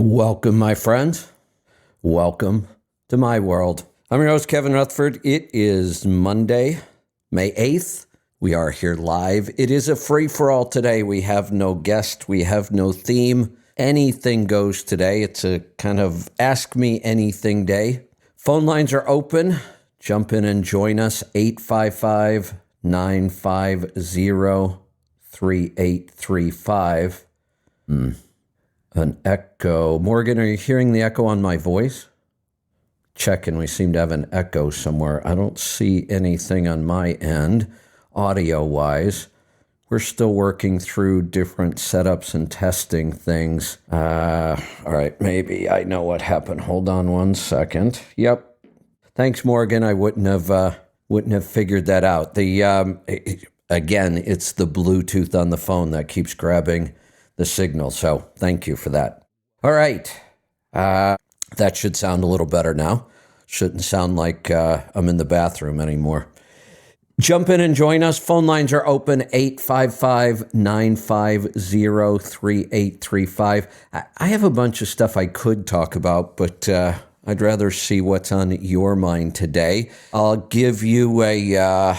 Welcome, my friends. Welcome to my world. I'm your host, Kevin Rutherford. It is Monday, May 8th. We are here live. It is a free-for-all today. We have no guest. We have no theme. Anything goes today. It's a kind of Ask Me Anything day. Phone lines are open. Jump in and join us. 855-950-3835. An echo. Morgan, are you hearing the echo on my voice? Checking. We seem to have an echo somewhere. I don't see anything on my end, audio-wise. We're still working through different setups and testing things. All right, maybe I know what happened. Hold on one second. Yep. Thanks, Morgan. I wouldn't have figured that out. Again, it's the Bluetooth on the phone that keeps grabbing the signal. So thank you for that. All right. That should sound a little better now. Shouldn't sound like I'm in the bathroom anymore. Jump in and join us. Phone lines are open, 855-950-3835. I have a bunch of stuff I could talk about, but I'd rather see what's on your mind today. I'll give you a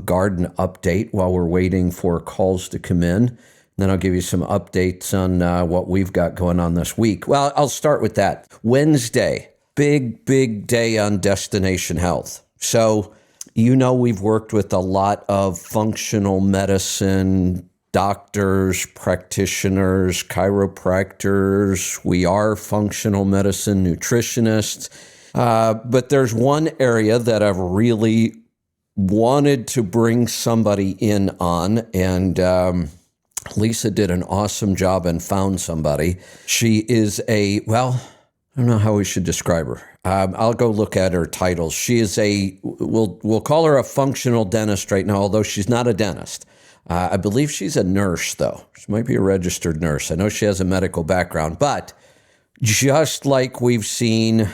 garden update while we're waiting for calls to come in. Then I'll give you some updates on what we've got going on this week. Well, I'll start with that. Wednesday, big day on Destination Health. So, we've worked with a lot of functional medicine doctors, practitioners, chiropractors. We are functional medicine nutritionists. But there's one area that I've really wanted to bring somebody in on, and Lisa did an awesome job and found somebody. She is I don't know how we should describe her. I'll go look at her titles. She is we'll call her a functional dentist right now, although she's not a dentist. I believe she's a nurse, though. She might be a registered nurse. I know she has a medical background, but just like we've seen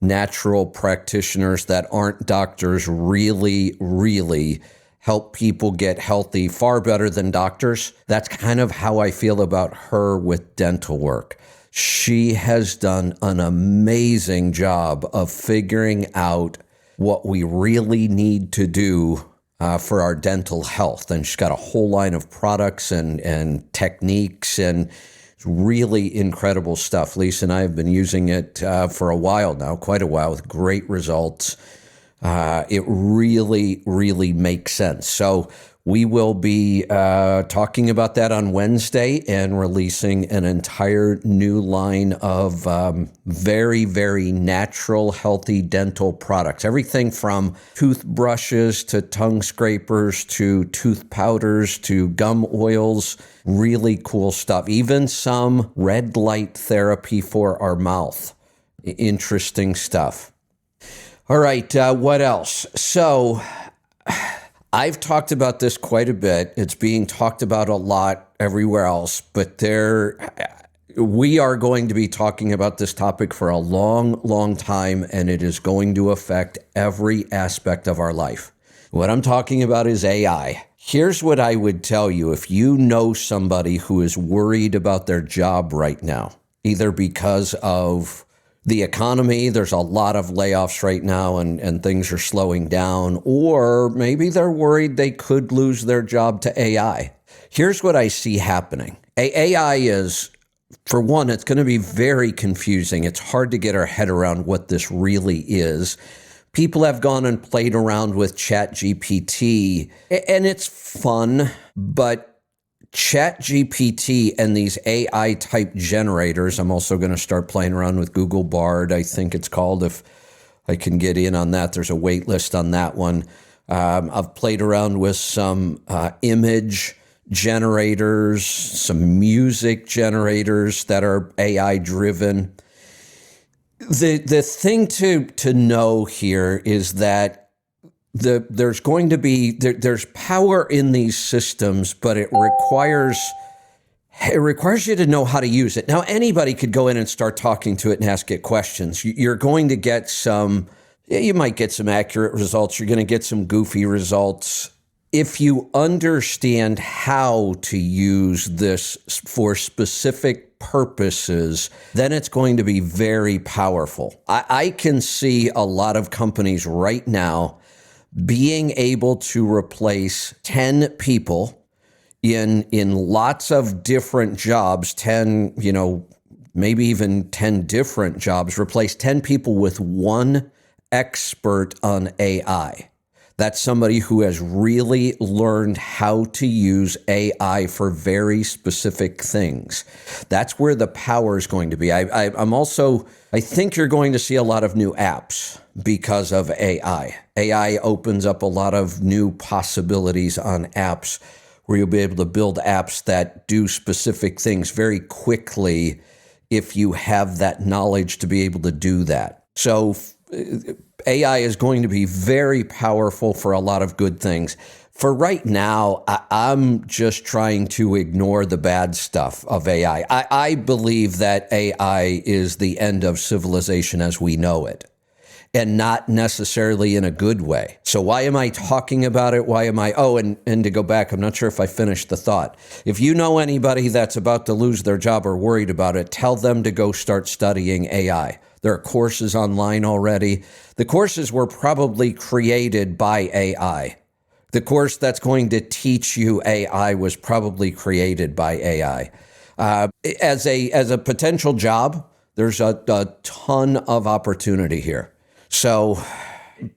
natural practitioners that aren't doctors really help people get healthy far better than doctors. That's kind of how I feel about her with dental work. She has done an amazing job of figuring out what we really need to do for our dental health. And she's got a whole line of products and techniques and really incredible stuff. Lisa and I have been using it for a while now, quite a while, with great results. It really makes sense. So we will be talking about that on Wednesday and releasing an entire new line of very natural, healthy dental products. Everything from toothbrushes to tongue scrapers to tooth powders to gum oils. Really cool stuff. Even some red light therapy for our mouth. Interesting stuff. All right, what else? So I've talked about this quite a bit. It's being talked about a lot everywhere else, but we are going to be talking about this topic for a long time, and it is going to affect every aspect of our life. What I'm talking about is AI. Here's what I would tell you if you know somebody who is worried about their job right now, either because of the economy, there's a lot of layoffs right now and things are slowing down, or maybe they're worried they could lose their job to AI. Here's what I see happening. AI is, for one, it's going to be very confusing. It's hard to get our head around what this really is. People have gone and played around with ChatGPT, and it's fun, but ChatGPT and these AI type generators, I'm also going to start playing around with Google Bard, I think it's called. If I can get in on that, there's a wait list on that one. I've played around with some image generators, some music generators that are AI driven. The thing to know here is that there's going to be there's power in these systems, but it requires you to know how to use it. Now, anybody could go in and start talking to it and ask it questions. You're going to get you might get some accurate results. You're going to get some goofy results. if you understand how to use this for specific purposes, then it's going to be very powerful. I can see a lot of companies right now being able to replace 10 people in lots of different jobs, 10, maybe even 10 different jobs, replace 10 people with one expert on AI. That's somebody who has really learned how to use AI for very specific things. That's where the power is going to be. I think you're going to see a lot of new apps because of AI. AI opens up a lot of new possibilities on apps where you'll be able to build apps that do specific things very quickly if you have that knowledge to be able to do that. So AI is going to be very powerful for a lot of good things. For right now, I'm just trying to ignore the bad stuff of AI. I believe that AI is the end of civilization as we know it, and not necessarily in a good way. So why am I talking about it? And to go back, I'm not sure if I finished the thought. If you know anybody that's about to lose their job or worried about it, tell them to go start studying AI. There are courses online already. The courses were probably created by AI. The course that's going to teach you AI was probably created by AI. As a potential job, there's a ton of opportunity here. So,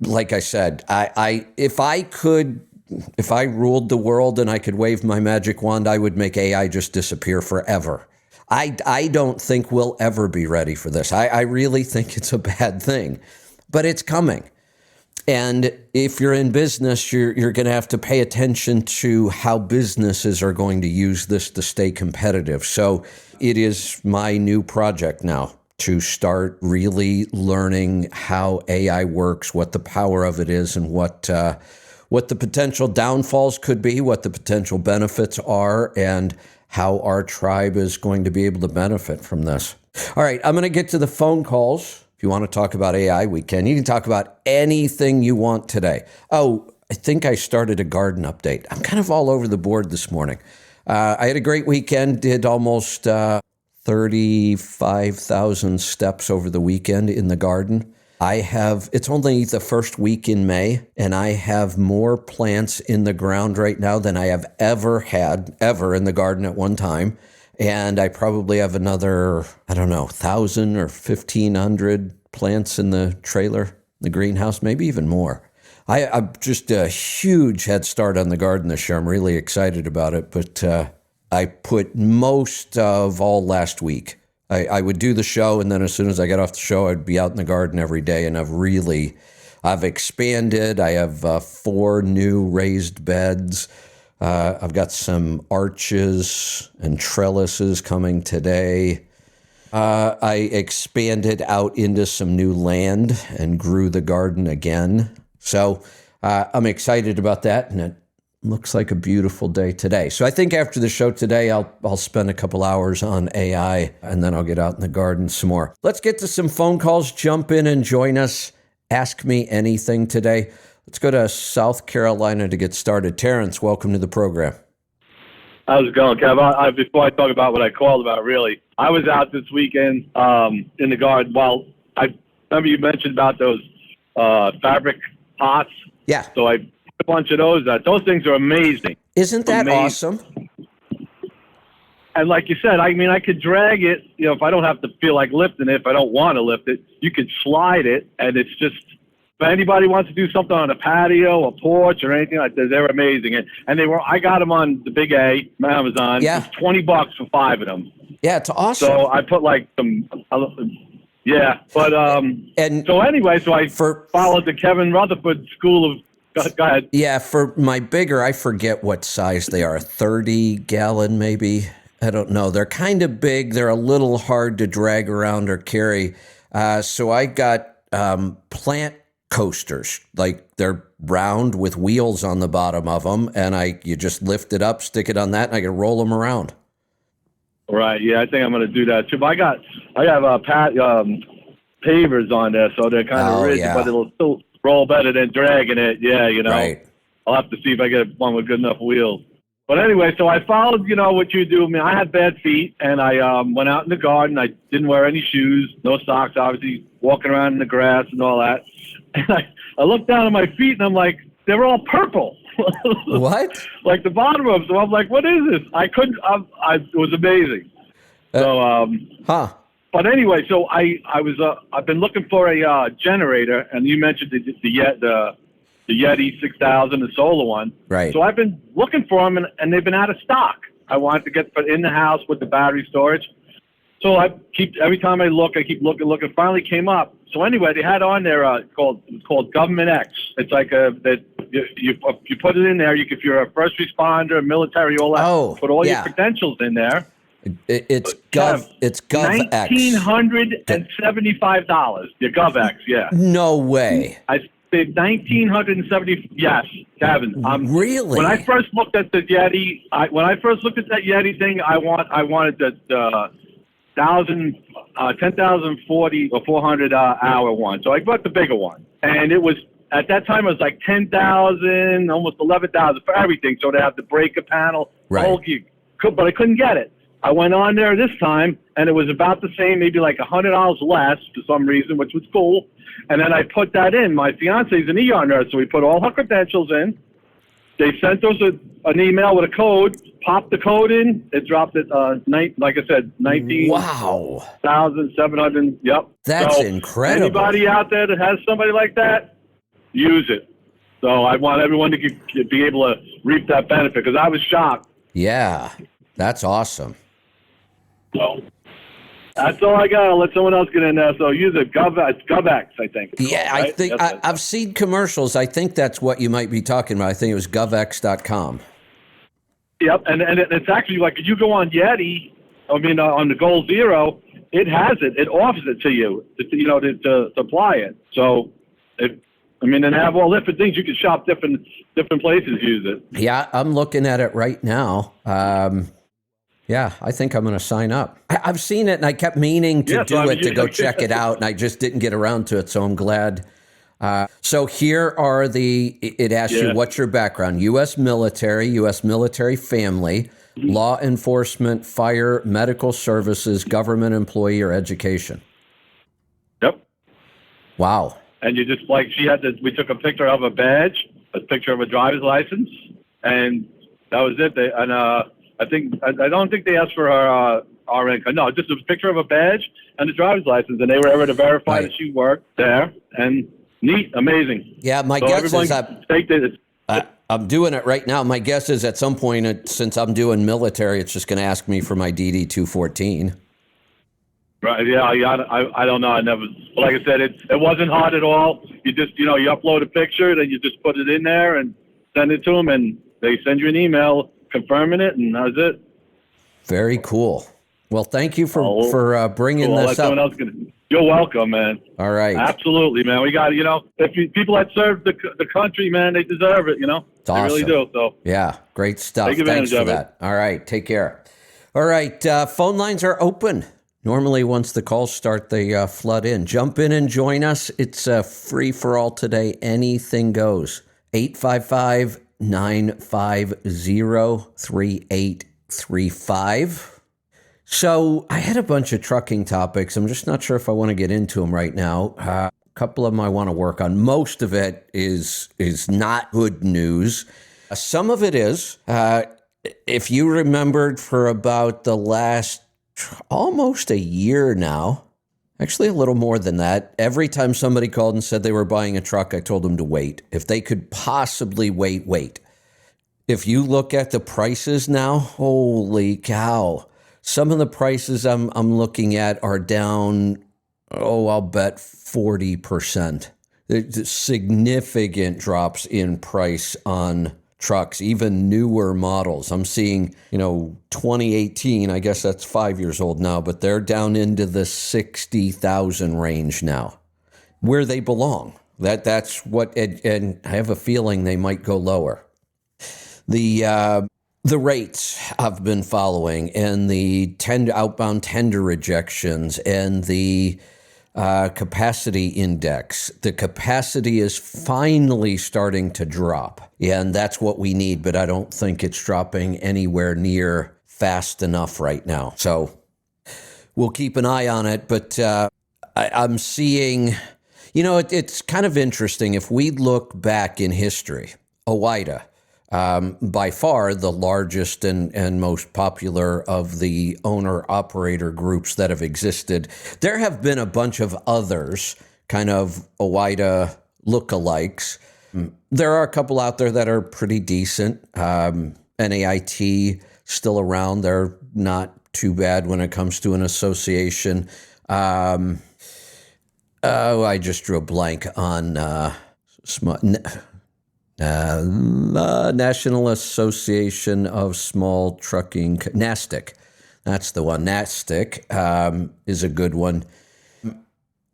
like I said, if I ruled the world and I could wave my magic wand, I would make AI just disappear forever. I don't think we'll ever be ready for this. I really think it's a bad thing, but it's coming. And if you're in business, you're going to have to pay attention to how businesses are going to use this to stay competitive. So it is my new project now to start really learning how AI works, what the power of it is, and what the potential downfalls could be, what the potential benefits are, and how our tribe is going to be able to benefit from this. All right, I'm going to get to the phone calls. If you want to talk about AI, we can. You can talk about anything you want today. Oh, I think I started a garden update. I'm kind of all over the board this morning. I had a great weekend, did almost 35,000 steps over the weekend in the garden. It's only the first week in May, and I have more plants in the ground right now than I have ever in the garden at one time. And I probably have another, 1,000 or 1,500 plants in the trailer, the greenhouse, maybe even more. I'm just a huge head start on the garden this year. I'm really excited about it, but I put most of all last week. I would do the show, and then as soon as I got off the show, I'd be out in the garden every day, and I've expanded. I have 4 new raised beds. I've got some arches and trellises coming today. I expanded out into some new land and grew the garden again. So I'm excited about that, and it looks like a beautiful day today. So I think after the show today, I'll spend a couple hours on AI, and then I'll get out in the garden some more. Let's get to some phone calls. Jump in and join us. Ask me anything today. Let's go to South Carolina to get started. Terrence, welcome to the program. How's it going, Kev? Before I talk about what I called about, really, I was out this weekend in the garden. Well, I remember you mentioned about those fabric pots. Yeah. So I put a bunch of those out. Those things are amazing. Isn't that awesome? And like you said, I could drag it, if I don't have to feel like lifting it, if I don't want to lift it, you could slide it, and it's just, if anybody wants to do something on a patio, a porch, or anything like that, they're amazing. And I got them on the Big A, Amazon. Yeah. It's $20 for 5 of them. Yeah, it's awesome. So I put like some, yeah. But, so anyway, I followed the Kevin Rutherford school of, go ahead. Yeah, for my bigger, I forget what size they are, 30-gallon maybe. I don't know. They're kind of big. They're a little hard to drag around or carry. So I got plant coasters, like they're round with wheels on the bottom of them, and you just lift it up, stick it on that, and I can roll them around. Right. Yeah, I think I'm going to do that too. But I have pavers on there, so they're kind of rigid, but it'll still roll better than dragging it. Yeah, Right. I'll have to see if I get one with good enough wheels. But anyway, so I followed, what you do. I mean, I had bad feet, and I went out in the garden. I didn't wear any shoes, no socks, obviously, walking around in the grass and all that. And I looked down at my feet, and I'm like, they're all purple. What? Like the bottom of them. So I'm like, what is this? I couldn't. It was amazing. Huh. But anyway, so I've been looking for a generator, and you mentioned the Yeti 6000, the solar one. Right. So I've been looking for them, and they've been out of stock. I wanted to get put in the house with the battery storage. So every time I look, I keep looking. Finally came up. So anyway, they had on there called Government X. It's like you put it in there. If you're a first responder, military, all that. Oh, put all yeah. your credentials in there. It's GovX. $1,975. Your GovX, yeah. No way. I paid $1,970. Yes, Kevin. Really? When I first looked at the Yeti, that Yeti thing, I wanted the 10,040 or 400 hour one. So I bought the bigger one, and it was at that time it was like 10,000, almost 11,000 for everything. So they have the breaker panel, right? But I couldn't get it. I went on there this time, and it was about the same, maybe like $100 less for some reason, which was cool. And then I put that in. My fiance's an ER nurse, so we put all her credentials in. They sent us an email with a code. Popped the code in. It dropped it. Like I said, 19. Wow. 1,700. Yep. That's incredible. Anybody out there that has somebody like that, use it. So I want everyone to be able to reap that benefit because I was shocked. Yeah, that's awesome. So that's all I got. I'll let someone else get in there. So use it. GovX, I think. Yeah, right? I think I've seen commercials. I think that's what you might be talking about. I think it was govx.com. Yep, and it's actually like if you go on Yeti, on the Goal Zero, it has it. It offers it to you, to apply it. So, and have all different things. You can shop different places use it. Yeah, I'm looking at it right now. Yeah, I think I'm going to sign up. I've seen it, and I kept meaning to go check it out, and I just didn't get around to it, so I'm glad. So here are it asks you, what's your background? U.S. military family, law enforcement, fire, medical services, government employee, or education. Yep. Wow. And you just we took a picture of a badge, a picture of a driver's license, and that was it. I don't think they asked for our income. No, just a picture of a badge and a driver's license, and they were able to verify that she worked there. And neat, amazing. Yeah, my guess is I'm doing it right now. My guess is at some point, since I'm doing military, it's just going to ask me for my DD 214. Right. Yeah. I don't know. I never. Like I said, it wasn't hard at all. You just you upload a picture, then you just put it in there and send it to them, and they send you an email confirming it, and that's it. Very cool. Well, thank you for bringing this up. You're welcome, man. All right. Absolutely, man. We got people that serve the country, man, they deserve it. It's awesome. They really do. So yeah, great stuff. Take advantage Thanks for of that. All right, take care. All right, phone lines are open. Normally, once the calls start, they flood in. Jump in and join us. It's free for all today. Anything goes. 855-950-3835. So I had a bunch of trucking topics. I'm just not sure if I want to get into them right now. A couple of them I want to work on. Most of it is not good news. Some of it is. If you remembered for about the last almost a year now, actually a little more than that, every time somebody called and said they were buying a truck, I told them to wait. If they could possibly wait. If you look at the prices now, holy cow. Some of the prices I'm looking at are down, I'll bet 40%. There's significant drops in price on trucks, even newer models. I'm seeing, 2018, I guess that's 5 years old now, but they're down into the 60,000 range now, where they belong. That's what, and I have a feeling they might go lower. The rates I've been following, and the outbound tender rejections, and the capacity index. The capacity is finally starting to drop, and that's what we need, but I don't think it's dropping anywhere near fast enough right now. So we'll keep an eye on it, but I'm seeing, it's kind of interesting. If we look back in history, OOIDA, by far the largest and most popular of the owner-operator groups that have existed. There have been a bunch of others, kind of OOIDA lookalikes. There are a couple out there that are pretty decent. NAIT still around. They're not too bad when it comes to an association. I just drew a blank on National Association of Small Trucking, NASTC. That's the one. NASTC is a good one.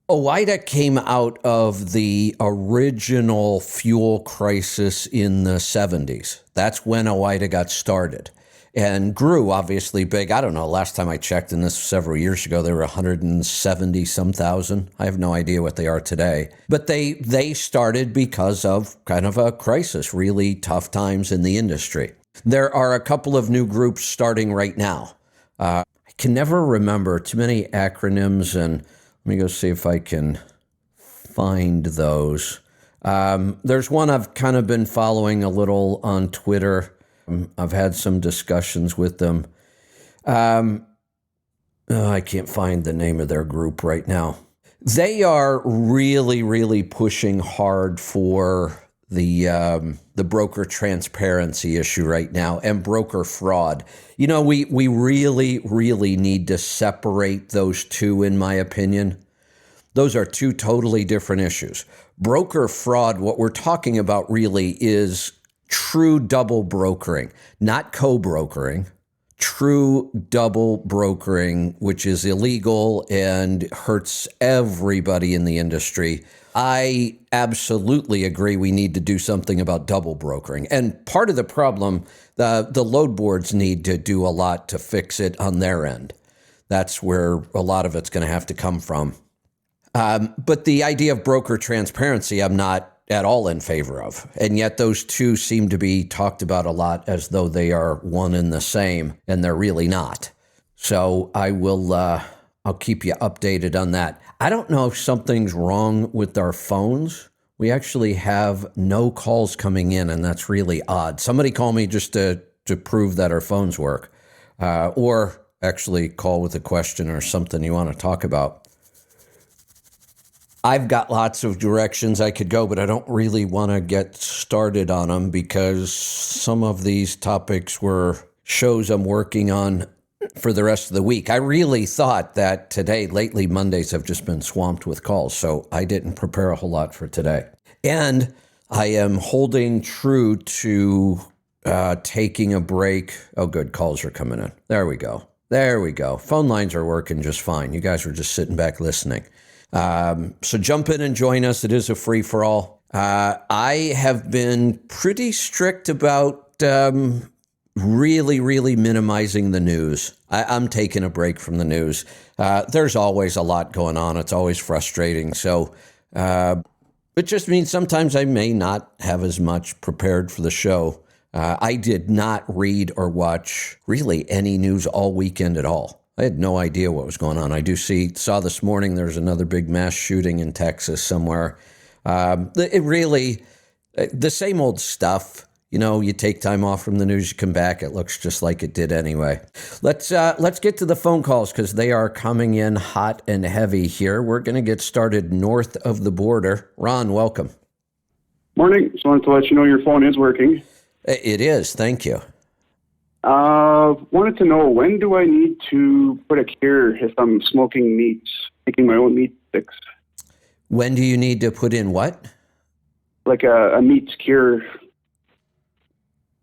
OOIDA came out of the original fuel crisis in the 70s. That's when OOIDA got started and grew obviously big. I don't know. Last time I checked, and this several years ago, there were 170 some thousand. I have no idea what they are today. But they started because of kind of a crisis, really tough times in the industry. There are a couple of new groups starting right now. I can never remember too many acronyms, and let me go see if I can find those. There's one I've kind of been following a little on Twitter. I've had some discussions with them. I can't find the name of their group right now. They are really, really pushing hard for the broker transparency issue right now and broker fraud. We really, really need to separate those two, in my opinion. Those are two totally different issues. Broker fraud, what we're talking about really is true double brokering, not co-brokering, true double brokering, which is illegal and hurts everybody in the industry. I absolutely agree we need to do something about double brokering. And part of the problem, the load boards need to do a lot to fix it on their end. That's where a lot of it's going to have to come from. But the idea of broker transparency, I'm not at all in favor of. And yet those two seem to be talked about a lot as though they are one and the same, and they're really not. So I'll keep you updated on that. I don't know if something's wrong with our phones. We actually have no calls coming in, and that's really odd. Somebody call me just to prove that our phones work, or actually call with a question or something you want to talk about. I've got lots of directions I could go, but I don't really want to get started on them because some of these topics were shows I'm working on for the rest of the week. I really thought that today, lately, Mondays have just been swamped with calls, so I didn't prepare a whole lot for today. And I am holding true to taking a break. Oh, good, calls are coming in. There we go. Phone lines are working just fine. You guys were just sitting back listening. So jump in and join us. It is a free-for-all. I have been pretty strict about really, really minimizing the news. I'm taking a break from the news. There's always a lot going on. It's always frustrating. So it just means sometimes I may not have as much prepared for the show. I did not read or watch really any news all weekend at all. I had no idea what was going on. I saw this morning there's another big mass shooting in Texas somewhere. It really, the same old stuff. You take time off from the news, you come back, it looks just like it did anyway. Let's get to the phone calls because they are coming in hot and heavy here. We're going to get started north of the border. Ron, welcome. Morning. Just wanted to let you know your phone is working. It is. Thank you. Wanted to know, when do I need to put a cure if I'm smoking meats, making my own meat sticks? When do you need to put in what? Like a meat cure.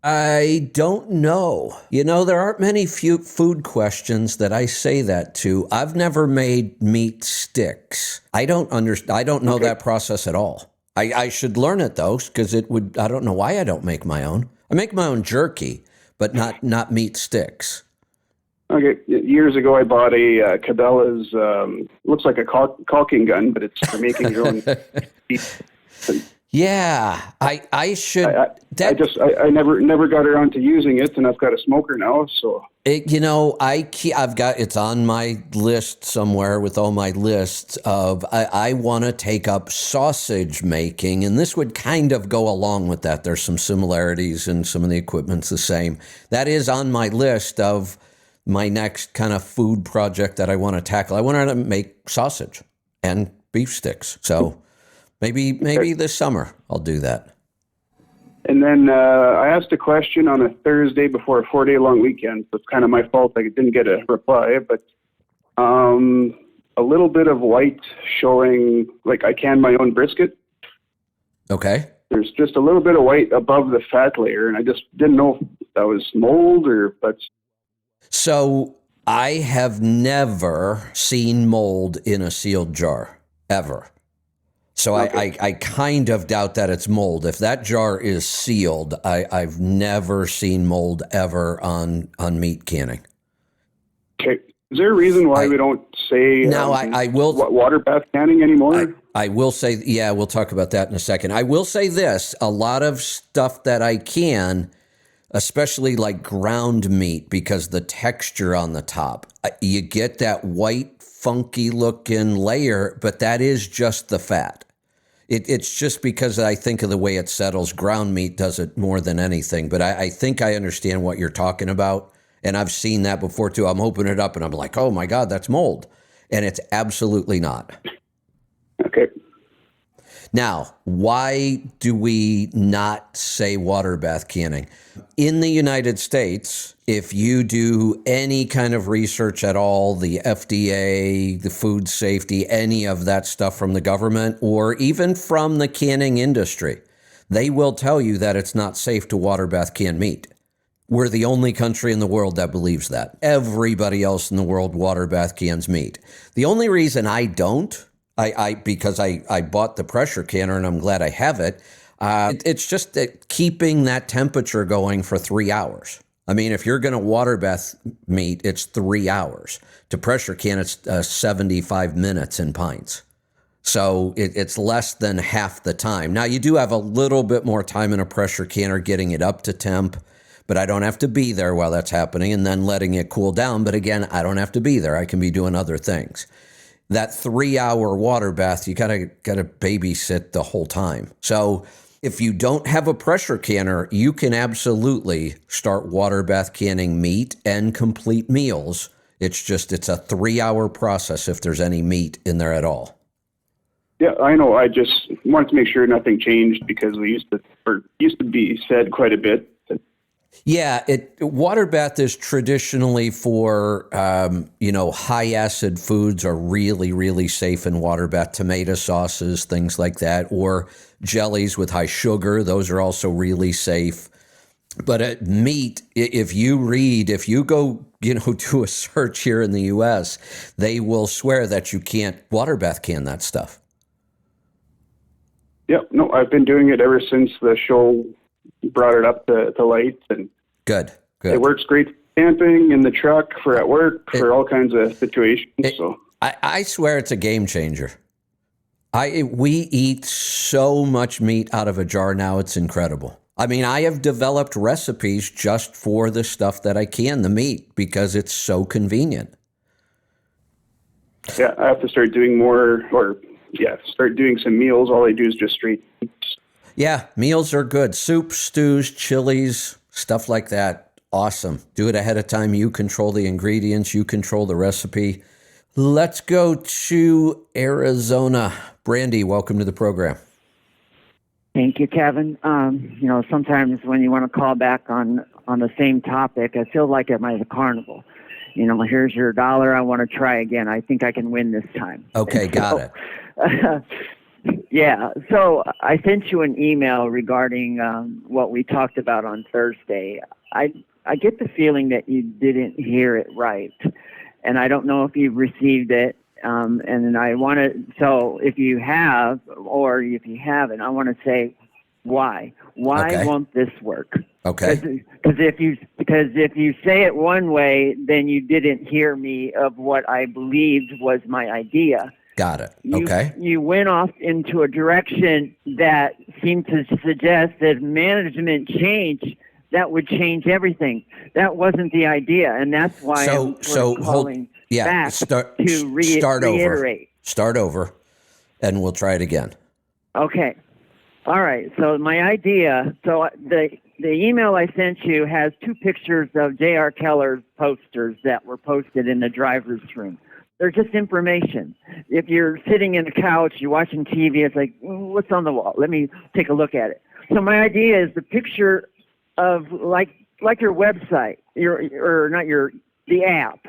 I don't know. There aren't many food questions that I say that to. I've never made meat sticks. I don't know that process at all. I should learn it though, because I don't know why I don't make my own. I make my own jerky, but not meat sticks. Okay, years ago I bought a Cabela's, looks like a caulking gun, but it's for making your own meat. Yeah, I should. I never got around to using it, and I've got a smoker now. So I've got it's on my list somewhere with all my lists of I want to take up sausage making, and this would kind of go along with that. There's some similarities, and some of the equipment's the same. That is on my list of my next kind of food project that I want to tackle. I want to make sausage and beef sticks. So maybe this summer I'll do that. And then I asked a question on a Thursday before a 4-day long weekend. So it's kind of my fault I didn't get a reply, but a little bit of white showing, like I canned my own brisket. Okay. There's just a little bit of white above the fat layer, and I just didn't know if that was mold but. So I have never seen mold in a sealed jar, ever. So okay. I kind of doubt that it's mold. If that jar is sealed, I've never seen mold ever on meat canning. Okay. Is there a reason why we don't say I will water bath canning anymore? I will say, yeah, we'll talk about that in a second. I will say this, a lot of stuff that I can, especially like ground meat, because the texture on the top, you get that white, funky looking layer, but that is just the fat. It's just because I think of the way it settles. Ground meat does it more than anything, but I think I understand what you're talking about, and I've seen that before too. I'm opening it up, and I'm like, oh my God, that's mold, and it's absolutely not. Okay. Now, why do we not say water bath canning? In the United States, if you do any kind of research at all, the FDA, the food safety, any of that stuff from the government, or even from the canning industry, they will tell you that it's not safe to water bath can meat. We're the only country in the world that believes that. Everybody else in the world water bath cans meat. The only reason I don't, because I bought the pressure canner and I'm glad I have it. It's just that keeping that temperature going for 3 hours. I mean, if you're going to water bath meat, it's 3 hours. To pressure can, it's 75 minutes in pints. So it's less than half the time. Now, you do have a little bit more time in a pressure canner getting it up to temp, but I don't have to be there while that's happening and then letting it cool down. But again, I don't have to be there. I can be doing other things. That 3 hour water bath, you gotta babysit the whole time. So if you don't have a pressure canner, you can absolutely start water bath canning meat and complete meals. It's a 3 hour process if there's any meat in there at all. Yeah, I know. I just wanted to make sure nothing changed because we used to be said quite a bit. Yeah, water bath is traditionally for, high acid foods are really, really safe in water bath. Tomato sauces, things like that, or jellies with high sugar. Those are also really safe. But at meat, if you go, do a search here in the U.S., they will swear that you can't water bath can that stuff. Yeah, no, I've been doing it ever since the show brought it up to light, and good. It works great for camping, in the truck, for at work, for all kinds of situations. I swear it's a game changer. We eat so much meat out of a jar now, it's incredible. I mean, I have developed recipes just for the stuff that I can, the meat, because it's so convenient. Yeah, I have to start doing more, start doing some meals. All I do is just straight meats. Yeah, meals are good. Soups, stews, chilies, stuff like that. Awesome. Do it ahead of time. You control the ingredients. You control the recipe. Let's go to Arizona. Brandy, welcome to the program. Thank you, Kevin. Sometimes when you want to call back on the same topic, I feel like I'm at a carnival. Here's your $1. I want to try again. I think I can win this time. Okay, got it. Yeah, so I sent you an email regarding what we talked about on Thursday. I get the feeling that you didn't hear it right, and I don't know if you've received it. And I want to, so if you have, or if you haven't, I want to say Why? Why Okay. won't this work? Okay. Because if you say it one way, then you didn't hear me of what I believed was my idea. Got it. Okay. You went off into a direction that seemed to suggest that management change that would change everything. That wasn't the idea, and that's why I'm sort of calling back to reiterate. Start over, and we'll try it again. Okay. All right. So my idea. So the email I sent you has 2 pictures of J.R. Keller's posters that were posted in the driver's room. They're just information. If you're sitting in a couch, you're watching TV, it's like, what's on the wall? Let me take a look at it. So my idea is the picture of like your website, the app.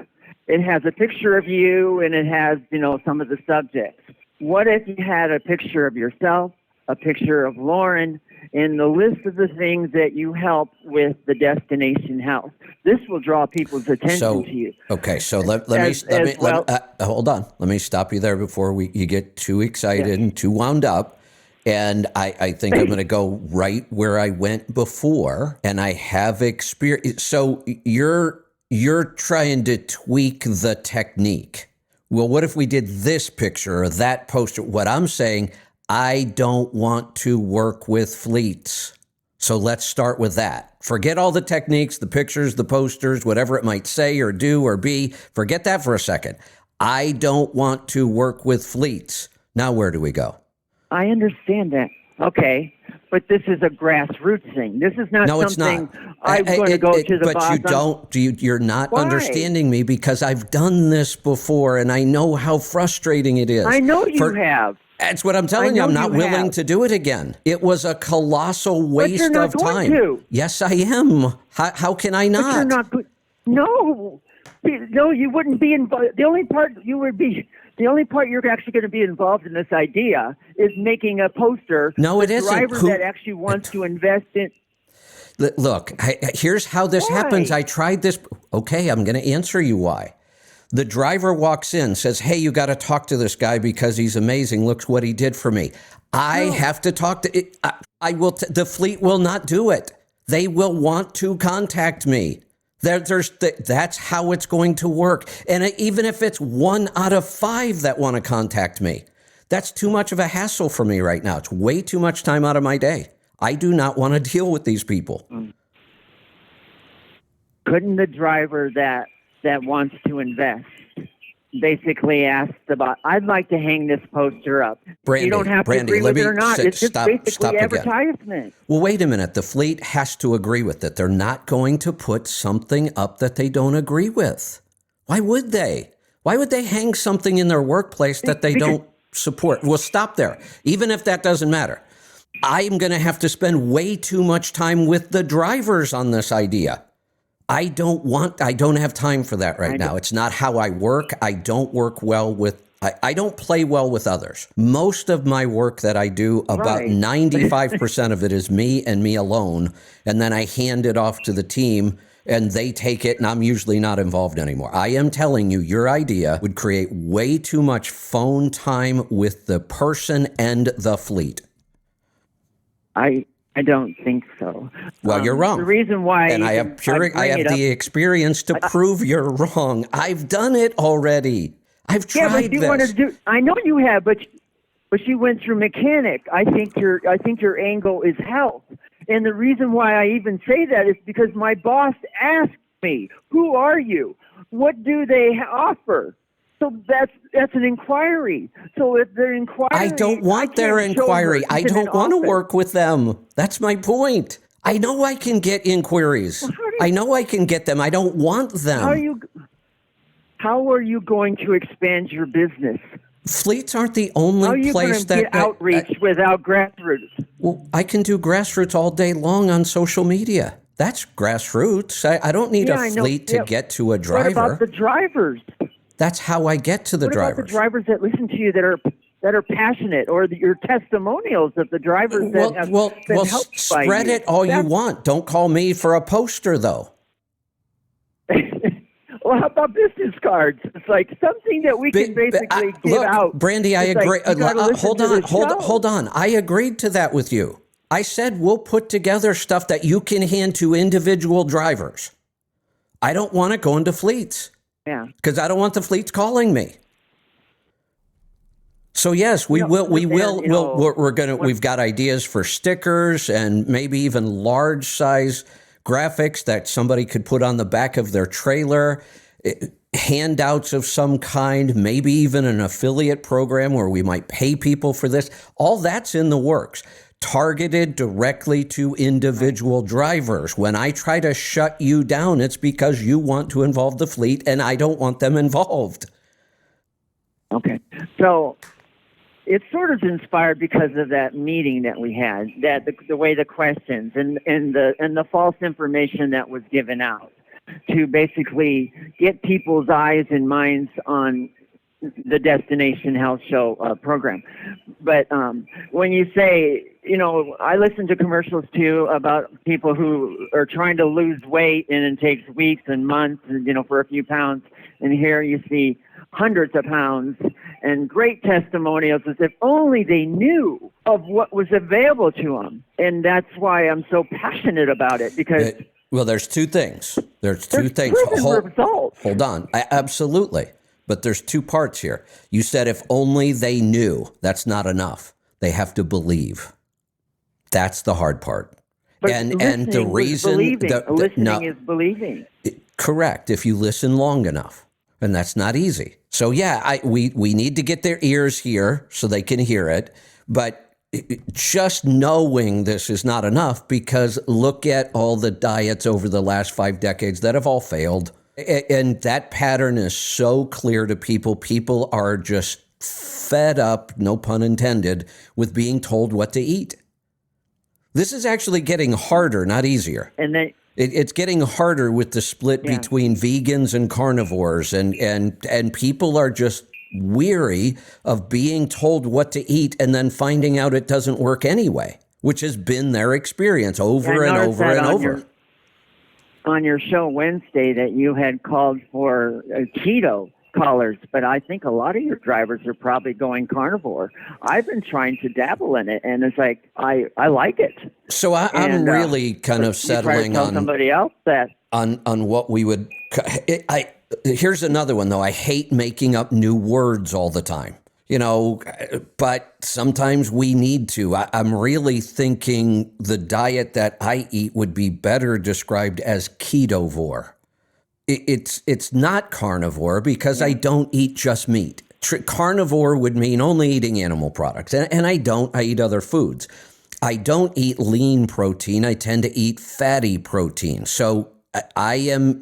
It has a picture of you and it has, some of the subjects. What if you had a picture of yourself, a picture of Lauren, and the list of the things that you help with the Destination House? This will draw people's attention to you. Okay, so let me hold on. Let me stop you there before you get too excited and too wound up. And I think I'm going to go right where I went before, and I have experience. So you're trying to tweak the technique. Well, what if we did this picture or that poster? What I'm saying, I don't want to work with fleets. So let's start with that. Forget all the techniques, the pictures, the posters, whatever it might say or do or be. Forget that for a second. I don't want to work with fleets. Now, where do we go? I understand that. Okay. But this is a grassroots thing. This is not something I'm going to go to the boss. But you're not understanding me, because I've done this before and I know how frustrating it is. I know you have. That's what I'm telling you. I'm not willing to do it again. It was a colossal waste of time. Yes, I am. How can I not? But you're not. No, you wouldn't be involved. The only part you're actually going to be involved in this idea is making a poster. No, it isn't. Driver that actually wants to invest in. Look, here's how this happens. I tried this. Okay, I'm going to answer you why. The driver walks in, says, hey, you got to talk to this guy because he's amazing. Look what he did for me. I have to talk to it. The fleet will not do it. They will want to contact me. That's how it's going to work. And even if it's 1 out of 5 that want to contact me, that's too much of a hassle for me right now. It's way too much time out of my day. I do not want to deal with these people. Couldn't the driver that wants to invest basically asked about, I'd like to hang this poster up. Brandy, you don't have to agree with it or not. It's just basically advertisement. Again. Well, wait a minute. The fleet has to agree with it. They're not going to put something up that they don't agree with. Why would they? Why would they hang something in their workplace that they don't support? Well, stop there. Even if that doesn't matter. I'm going to have to spend way too much time with the drivers on this idea. I don't have time for that right now. It's not how I work. I don't work well with, I don't play well with others. Most of my work that I do, about 95% of it is me and me alone. And then I hand it off to the team and they take it and I'm usually not involved anymore. I am telling you, your idea would create way too much phone time with the person and the fleet. I don't think so. Well, you're wrong. The reason why, and I have the experience to prove you're wrong. I've done it already. I've tried this. I know you have, but you went through mechanic. I think your angle is health, and the reason why I even say that is because my boss asked me, "Who are you? What do they offer?" So that's an inquiry. So if they're inquiring, I don't want their inquiry. I don't want to work with them. That's my point. I know I can get inquiries. I know I can get them. I don't want them. How are you going to expand your business? Fleets aren't the only place that get outreach without grassroots. Well, I can do grassroots all day long on social media. That's grassroots. I don't need a fleet to get to a driver. What about the drivers? That's how I get to the drivers. What about the drivers that listen to you that are passionate, or your testimonials of the drivers that have been helped by you? Spread it all you want. Don't call me for a poster, though. Well, how about business cards? It's like something that we can basically give out. Brandy, I agree. Hold on. I agreed to that with you. I said we'll put together stuff that you can hand to individual drivers. I don't want it going to fleets. Yeah. Because I don't want the fleets calling me. So yes, we will. We're gonna. We've got ideas for stickers and maybe even large size graphics that somebody could put on the back of their trailer. Handouts of some kind, maybe even an affiliate program where we might pay people for this. All that's in the works. Targeted directly to individual drivers. When I try to shut you down, it's because you want to involve the fleet and I don't want them involved. Okay. So it's sort of inspired because of that meeting that we had, that the way the questions and the false information that was given out to basically get people's eyes and minds on the Destination Health Show program. But when you say, I listen to commercials too about people who are trying to lose weight and it takes weeks and months, for a few pounds. And here you see hundreds of pounds and great testimonials as if only they knew of what was available to them. And that's why I'm so passionate about it, because well, there's two things. There's two things. Hold on. Absolutely. But there's two parts here. You said if only they knew. That's not enough. They have to believe. That's the hard part. But and the reason listening is believing. Correct. If you listen long enough. And that's not easy. So yeah, we need to get their ears here so they can hear it. But just knowing this is not enough, because look at all the diets over the last 5 decades that have all failed. And that pattern is so clear to people. People are just fed up, no pun intended, with being told what to eat. This is actually getting harder, not easier. And then it's getting harder with the split between vegans and carnivores, and people are just weary of being told what to eat and then finding out it doesn't work anyway, which has been their experience over and over and over. On your show Wednesday that you had called for keto callers, but I think a lot of your drivers are probably going carnivore. I've been trying to dabble in it, and it's like I like it. So I'm really kind of settling on somebody else that on what we would. Here's another one though. I hate making up new words all the time. But sometimes we need to. I'm really thinking the diet that I eat would be better described as ketovore. It's not carnivore because I don't eat just meat. Carnivore would mean only eating animal products, and I don't. I eat other foods. I don't eat lean protein. I tend to eat fatty protein. So I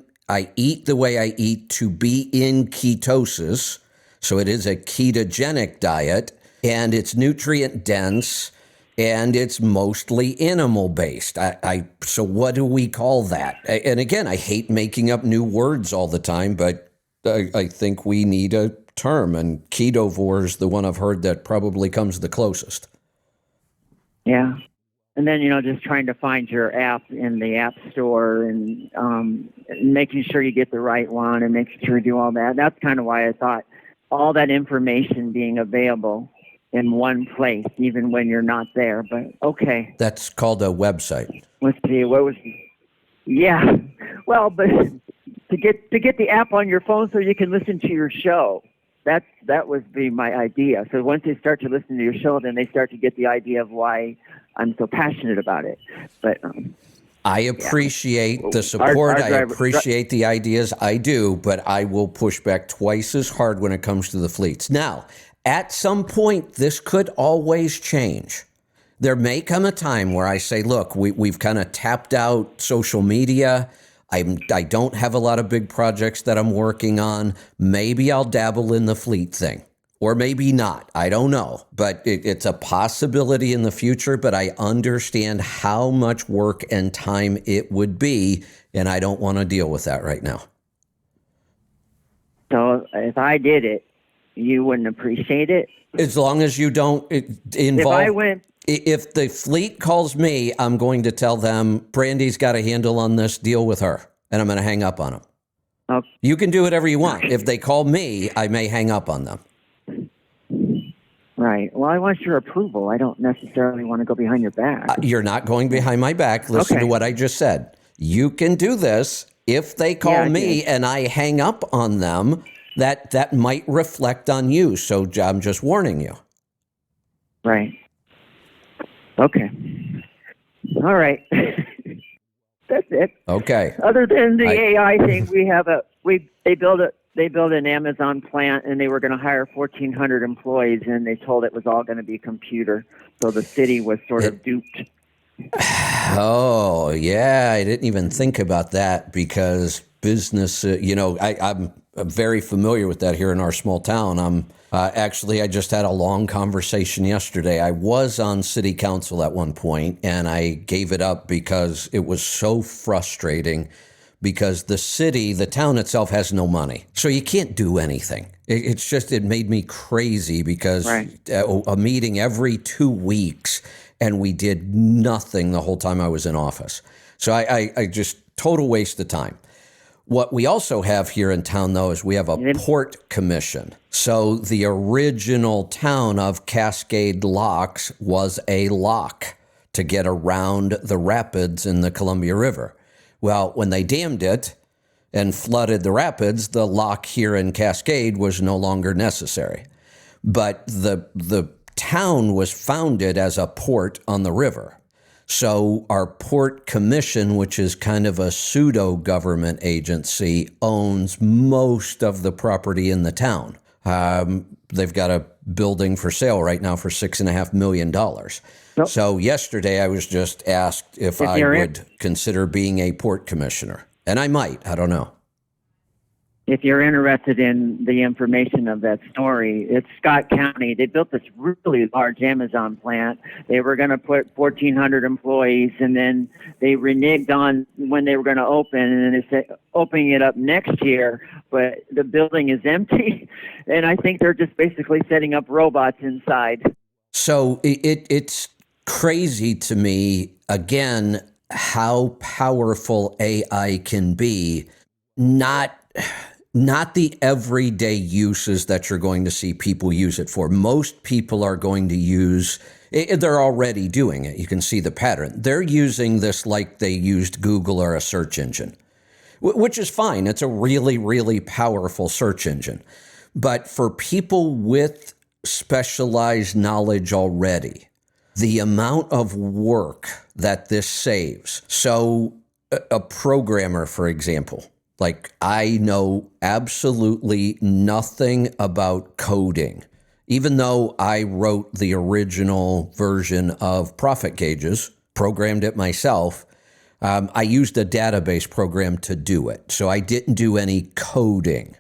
eat the way I eat to be in ketosis. So it is a ketogenic diet, and it's nutrient dense, and it's mostly animal based. So what do we call that? And again, I hate making up new words all the time, but I think we need a term, and ketovore is the one I've heard that probably comes the closest. Yeah. And then, just trying to find your app in the app store and making sure you get the right one and making sure you do all that. That's kind of why I thought all that information being available in one place, even when you're not there. But okay. That's called a website. Let's see. What was? Yeah. Well, but to get the app on your phone so you can listen to your show. That was my idea. So once they start to listen to your show, then they start to get the idea of why I'm so passionate about it. But I appreciate the support. I appreciate the ideas. I do, but I will push back twice as hard when it comes to the fleets. Now, at some point, this could always change. There may come a time where I say, look, we've kind of tapped out social media. I don't have a lot of big projects that I'm working on. Maybe I'll dabble in the fleet thing, or maybe not. I don't know, but it's a possibility in the future, but I understand how much work and time it would be, and I don't want to deal with that right now. So if I did it, you wouldn't appreciate it? As long as you don't involve... If the fleet calls me, I'm going to tell them, Brandy's got a handle on this, deal with her, and I'm going to hang up on them. Okay. You can do whatever you want. If they call me, I may hang up on them. Right. Well, I want your approval. I don't necessarily want to go behind your back. You're not going behind my back. Listen Okay. to what I just said. You can do this. If they call Yeah, I me did. and I hang up on them, that might reflect on you. So I'm just warning you. Right. Okay. All right. That's it. Okay. Other than the I- AI thing, they built an Amazon plant, and they were going to hire 1,400 employees, and they told it was all going to be computer. So the city was sort of duped. Oh, yeah. I didn't even think about that because business, I'm very familiar with that here in our small town. Actually, I just had a long conversation yesterday. I was on city council at one point, and I gave it up because it was so frustrating because the town itself has no money. So you can't do anything. It made me crazy because Right. a meeting every 2 weeks, and we did nothing the whole time I was in office. So I just total waste of time. What we also have here in town, though, is we have a port commission. So the original town of Cascade Locks was a lock to get around the rapids in the Columbia River. Well, when they dammed it and flooded the rapids, the lock here in Cascade was no longer necessary. But the town was founded as a port on the river. So our port commission, which is kind of a pseudo-government agency, owns most of the property in the town. They've got a building for sale right now for $6.5 million. Nope. So yesterday I was just asked if I you're would consider being a port commissioner. And I might, I don't know. If you're interested in the information of that story, it's Scott County. They built this really large Amazon plant. They were going to put 1,400 employees, and then they reneged on when they were going to open, and then they said opening it up next year, but the building is empty, and I think they're just basically setting up robots inside. So it's crazy to me, again, how powerful AI can be, not the everyday uses that you're going to see people use it for. Most people are going to use, they're already doing it. You can see the pattern. They're using this like they used Google or a search engine, which is fine. It's a really, really powerful search engine. But for people with specialized knowledge already, the amount of work that this saves. So a programmer, for example, like I know absolutely nothing about coding, even though I wrote the original version of Profit Gauges, programmed it myself. I used a database program to do it. So I didn't do any coding.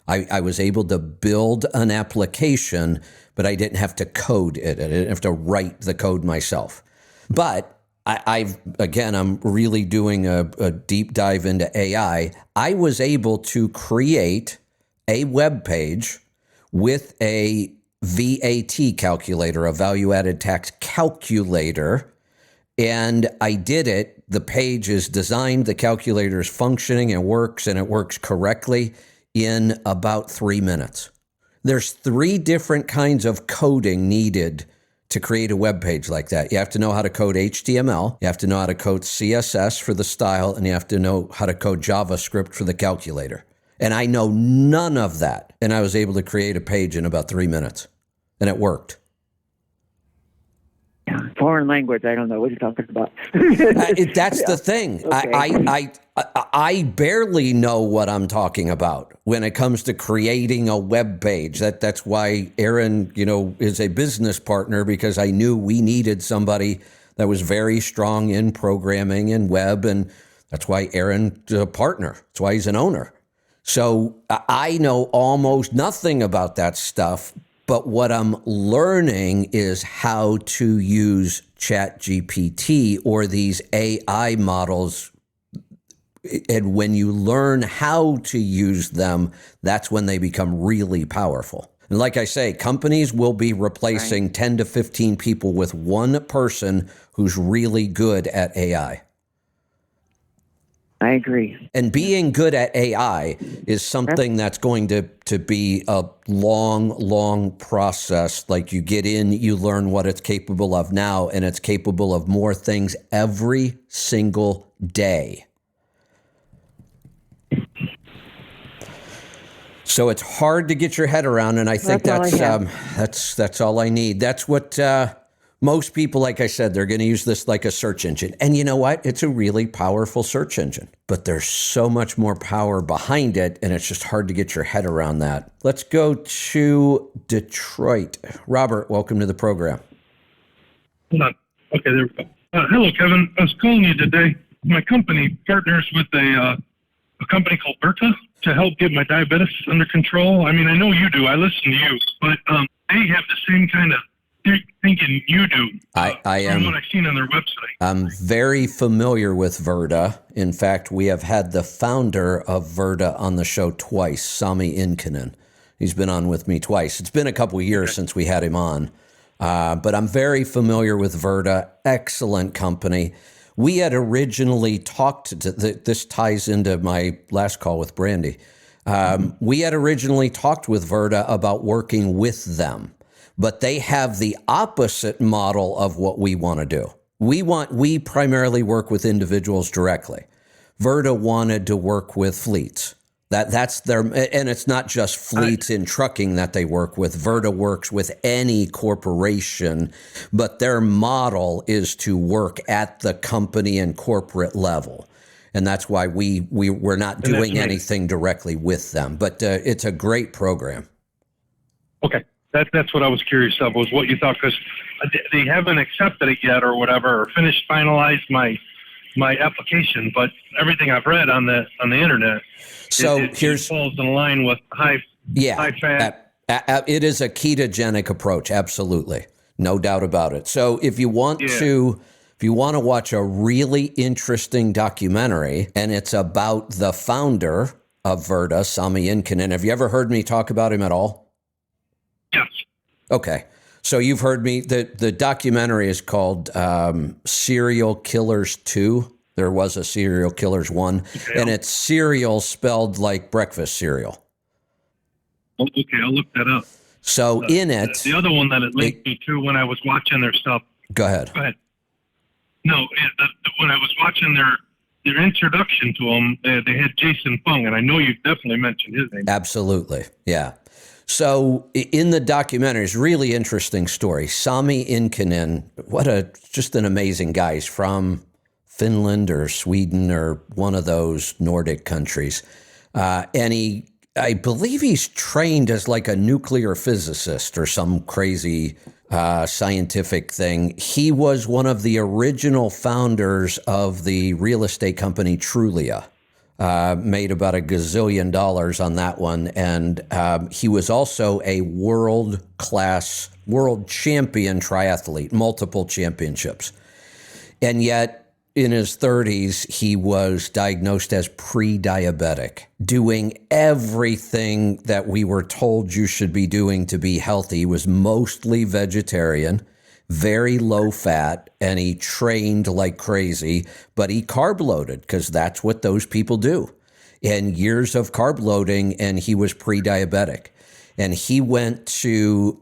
I was able to build an application, but I didn't have to code it. I didn't have to write the code myself. But I'm really doing a deep dive into AI. I was able to create a web page with a VAT calculator, a value added tax calculator. And I did it. The page is designed, the calculator is functioning, and it works correctly in about 3 minutes. There's 3 different kinds of coding needed to create a web page like that. You have to know how to code HTML, you have to know how to code CSS for the style, and you have to know how to code JavaScript for the calculator. And I know none of that. And I was able to create a page in about 3 minutes. And it worked. Foreign language, I don't know what you're talking about. That's the thing. Okay. I barely know what I'm talking about when it comes to creating a web page. That's why Aaron, is a business partner, because I knew we needed somebody that was very strong in programming and web, and that's why Aaron's a partner. That's why he's an owner. So I know almost nothing about that stuff, but what I'm learning is how to use ChatGPT or these AI models. And when you learn how to use them, that's when they become really powerful. And like I say, companies will be replacing 10 to 15 people with one person who's really good at AI. I agree. And being good at AI is something that's going to be a long process. Like you get in, you learn what it's capable of now, and it's capable of more things every single day. So it's hard to get your head around, and I think that's all I need. That's what most people, like I said, they're going to use this like a search engine. And you know what? It's a really powerful search engine, but there's so much more power behind it, and it's just hard to get your head around that. Let's go to Detroit. Robert, welcome to the program. Hold on. Okay, there we go. Hello, Kevin. I was calling you today. My company partners with a company called Virta to help get my diabetes under control. I mean, I know you do. I listen to you, but they have the same kind of thinking you do. I am. From what I've seen on their website. I'm very familiar with Virta. In fact, we have had the founder of Virta on the show twice, Sami Inkinen. He's been on with me twice. It's been a couple of years since we had him on. But I'm very familiar with Virta. Excellent company. We had originally talked to this ties into my last call with Brandy. We had originally talked with Virta about working with them, but they have the opposite model of what we want to do. We primarily work with individuals directly. Virta wanted to work with fleets. That's their, and it's not just fleets in trucking that they work with. Virta works with any corporation, but their model is to work at the company and corporate level. And that's why we're not doing anything directly with them, but it's a great program. Okay. That's what I was curious of, was what you thought, because they haven't accepted it yet or whatever, or finalized my application, but everything I've read on the internet, so it falls in line with high fat. It is a ketogenic approach, absolutely, no doubt about it. So if you want to watch a really interesting documentary, and it's about the founder of Virta, Sami Inkinen. Have you ever heard me talk about him at all? Yes. Okay. So you've heard me. The documentary is called Serial Killers 2. There was a Serial Killers 1, and it's cereal spelled like breakfast cereal. Okay, I'll look that up. So in it... The other one that it linked me to when I was watching their stuff... Go ahead. No, when I was watching their introduction to them, they had Jason Fung, and I know you definitely mentioned his name. Absolutely, yeah. So in the documentary, it's a really interesting story. Sami Inkinen, just an amazing guy. He's from Finland or Sweden or one of those Nordic countries. And I believe he's trained as like a nuclear physicist or some crazy scientific thing. He was one of the original founders of the real estate company Trulia. Made about $1 gazillion on that one. And he was also a world champion triathlete, multiple championships. And yet in his 30s, he was diagnosed as pre-diabetic, doing everything that we were told you should be doing to be healthy. He was mostly vegetarian, very low fat, and he trained like crazy, but he carb loaded because that's what those people do. And years of carb loading, and he was pre-diabetic. And he went to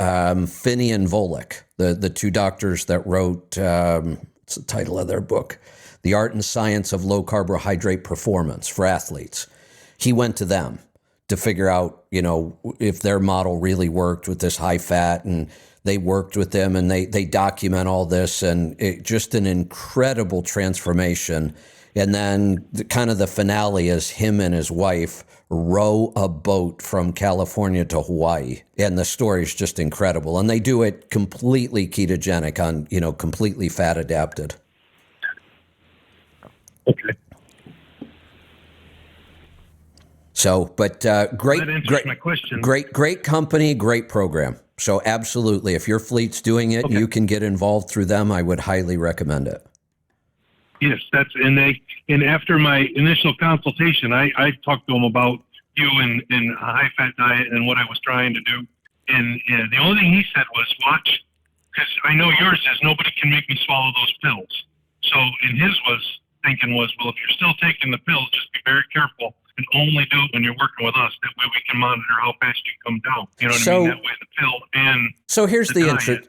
Finney and Volek, the two doctors that wrote, what's the title of their book? The Art and Science of Low Carbohydrate Performance for Athletes. He went to them to figure out, if their model really worked with this high fat, and they worked with them, and they document all this, and just an incredible transformation. And then the finale is him and his wife row a boat from California to Hawaii. And the story is just incredible. And they do it completely ketogenic on, completely fat adapted. Okay. So, but great my question. Great company, great program. So absolutely, if your fleet's doing it, you can get involved through them. I would highly recommend it. Yes, and after my initial consultation, I talked to them about you and a high fat diet and what I was trying to do. And the only thing he said was because I know yours is nobody can make me swallow those pills. So, and his was thinking was, well, if you're still taking the pills, just be very careful and only do it when you're working with us. That way we can monitor how fast you come down. You know what I mean? That way the pill and so here's the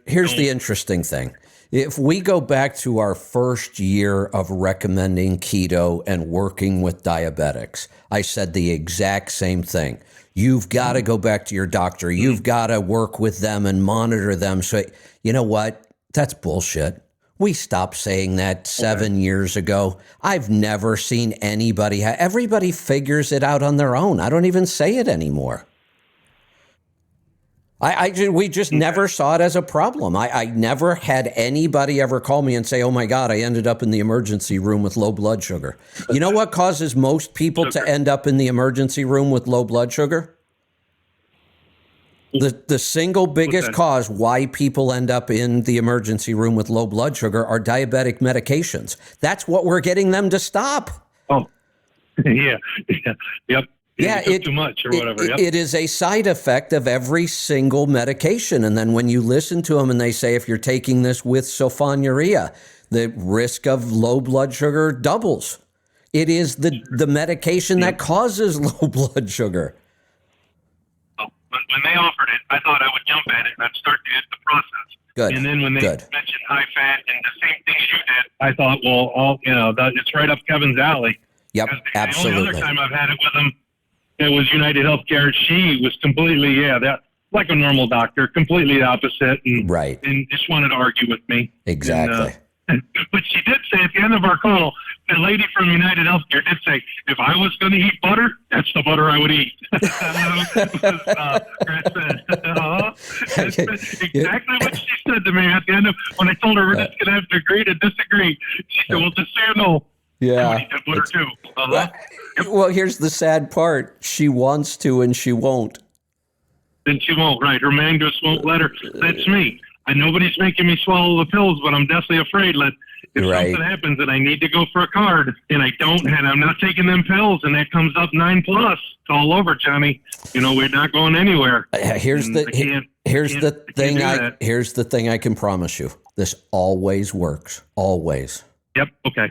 the interesting thing. If we go back to our first year of recommending keto and working with diabetics, I said the exact same thing. You've got to go back to your doctor. You've got to work with them and monitor them. So, you know what? That's bullshit. We stopped saying that 7 years ago. I've never seen anybody. Everybody figures it out on their own. I don't even say it anymore. We just never saw it as a problem. I never had anybody ever call me and say, oh my God, I ended up in the emergency room with low blood sugar. You know what causes most people to end up in the emergency room with low blood sugar? The single biggest cause why people end up in the emergency room with low blood sugar are diabetic medications. That's what we're getting them to stop. Oh, yeah. Yep. Yeah, too much or whatever. It is a side effect of every single medication. And then when you listen to them and they say, if you're taking this with sulfonylurea, the risk of low blood sugar doubles. It is the medication that causes low blood sugar. Oh, when they offered it, I thought I would jump at it and I'd start the process. Good. And then when they mentioned high fat and the same things you did, I thought, well, it's right up Kevin's alley. Yep, absolutely. The only other time I've had it with him, it was United Healthcare. She was completely, like a normal doctor, completely opposite, and and just wanted to argue with me. Exactly. But she did say at the end of our call, the lady from United Healthcare did say, if I was going to eat butter, that's the butter I would eat. That's exactly what she said to me at the end of when I told her we're just going to have to agree to disagree. She said, well, just so you know. Yeah. Butter too. Well, here's the sad part. She wants to and she won't. Then she won't, right. Her mind just won't let her. That's me. Nobody's making me swallow the pills, but I'm definitely afraid that if something happens and I need to go for a card and I don't, and I'm not taking them pills and that comes up 9+, it's all over, Johnny. We're not going anywhere. Here's the thing I can promise you. This always works. Always. Yep. Okay.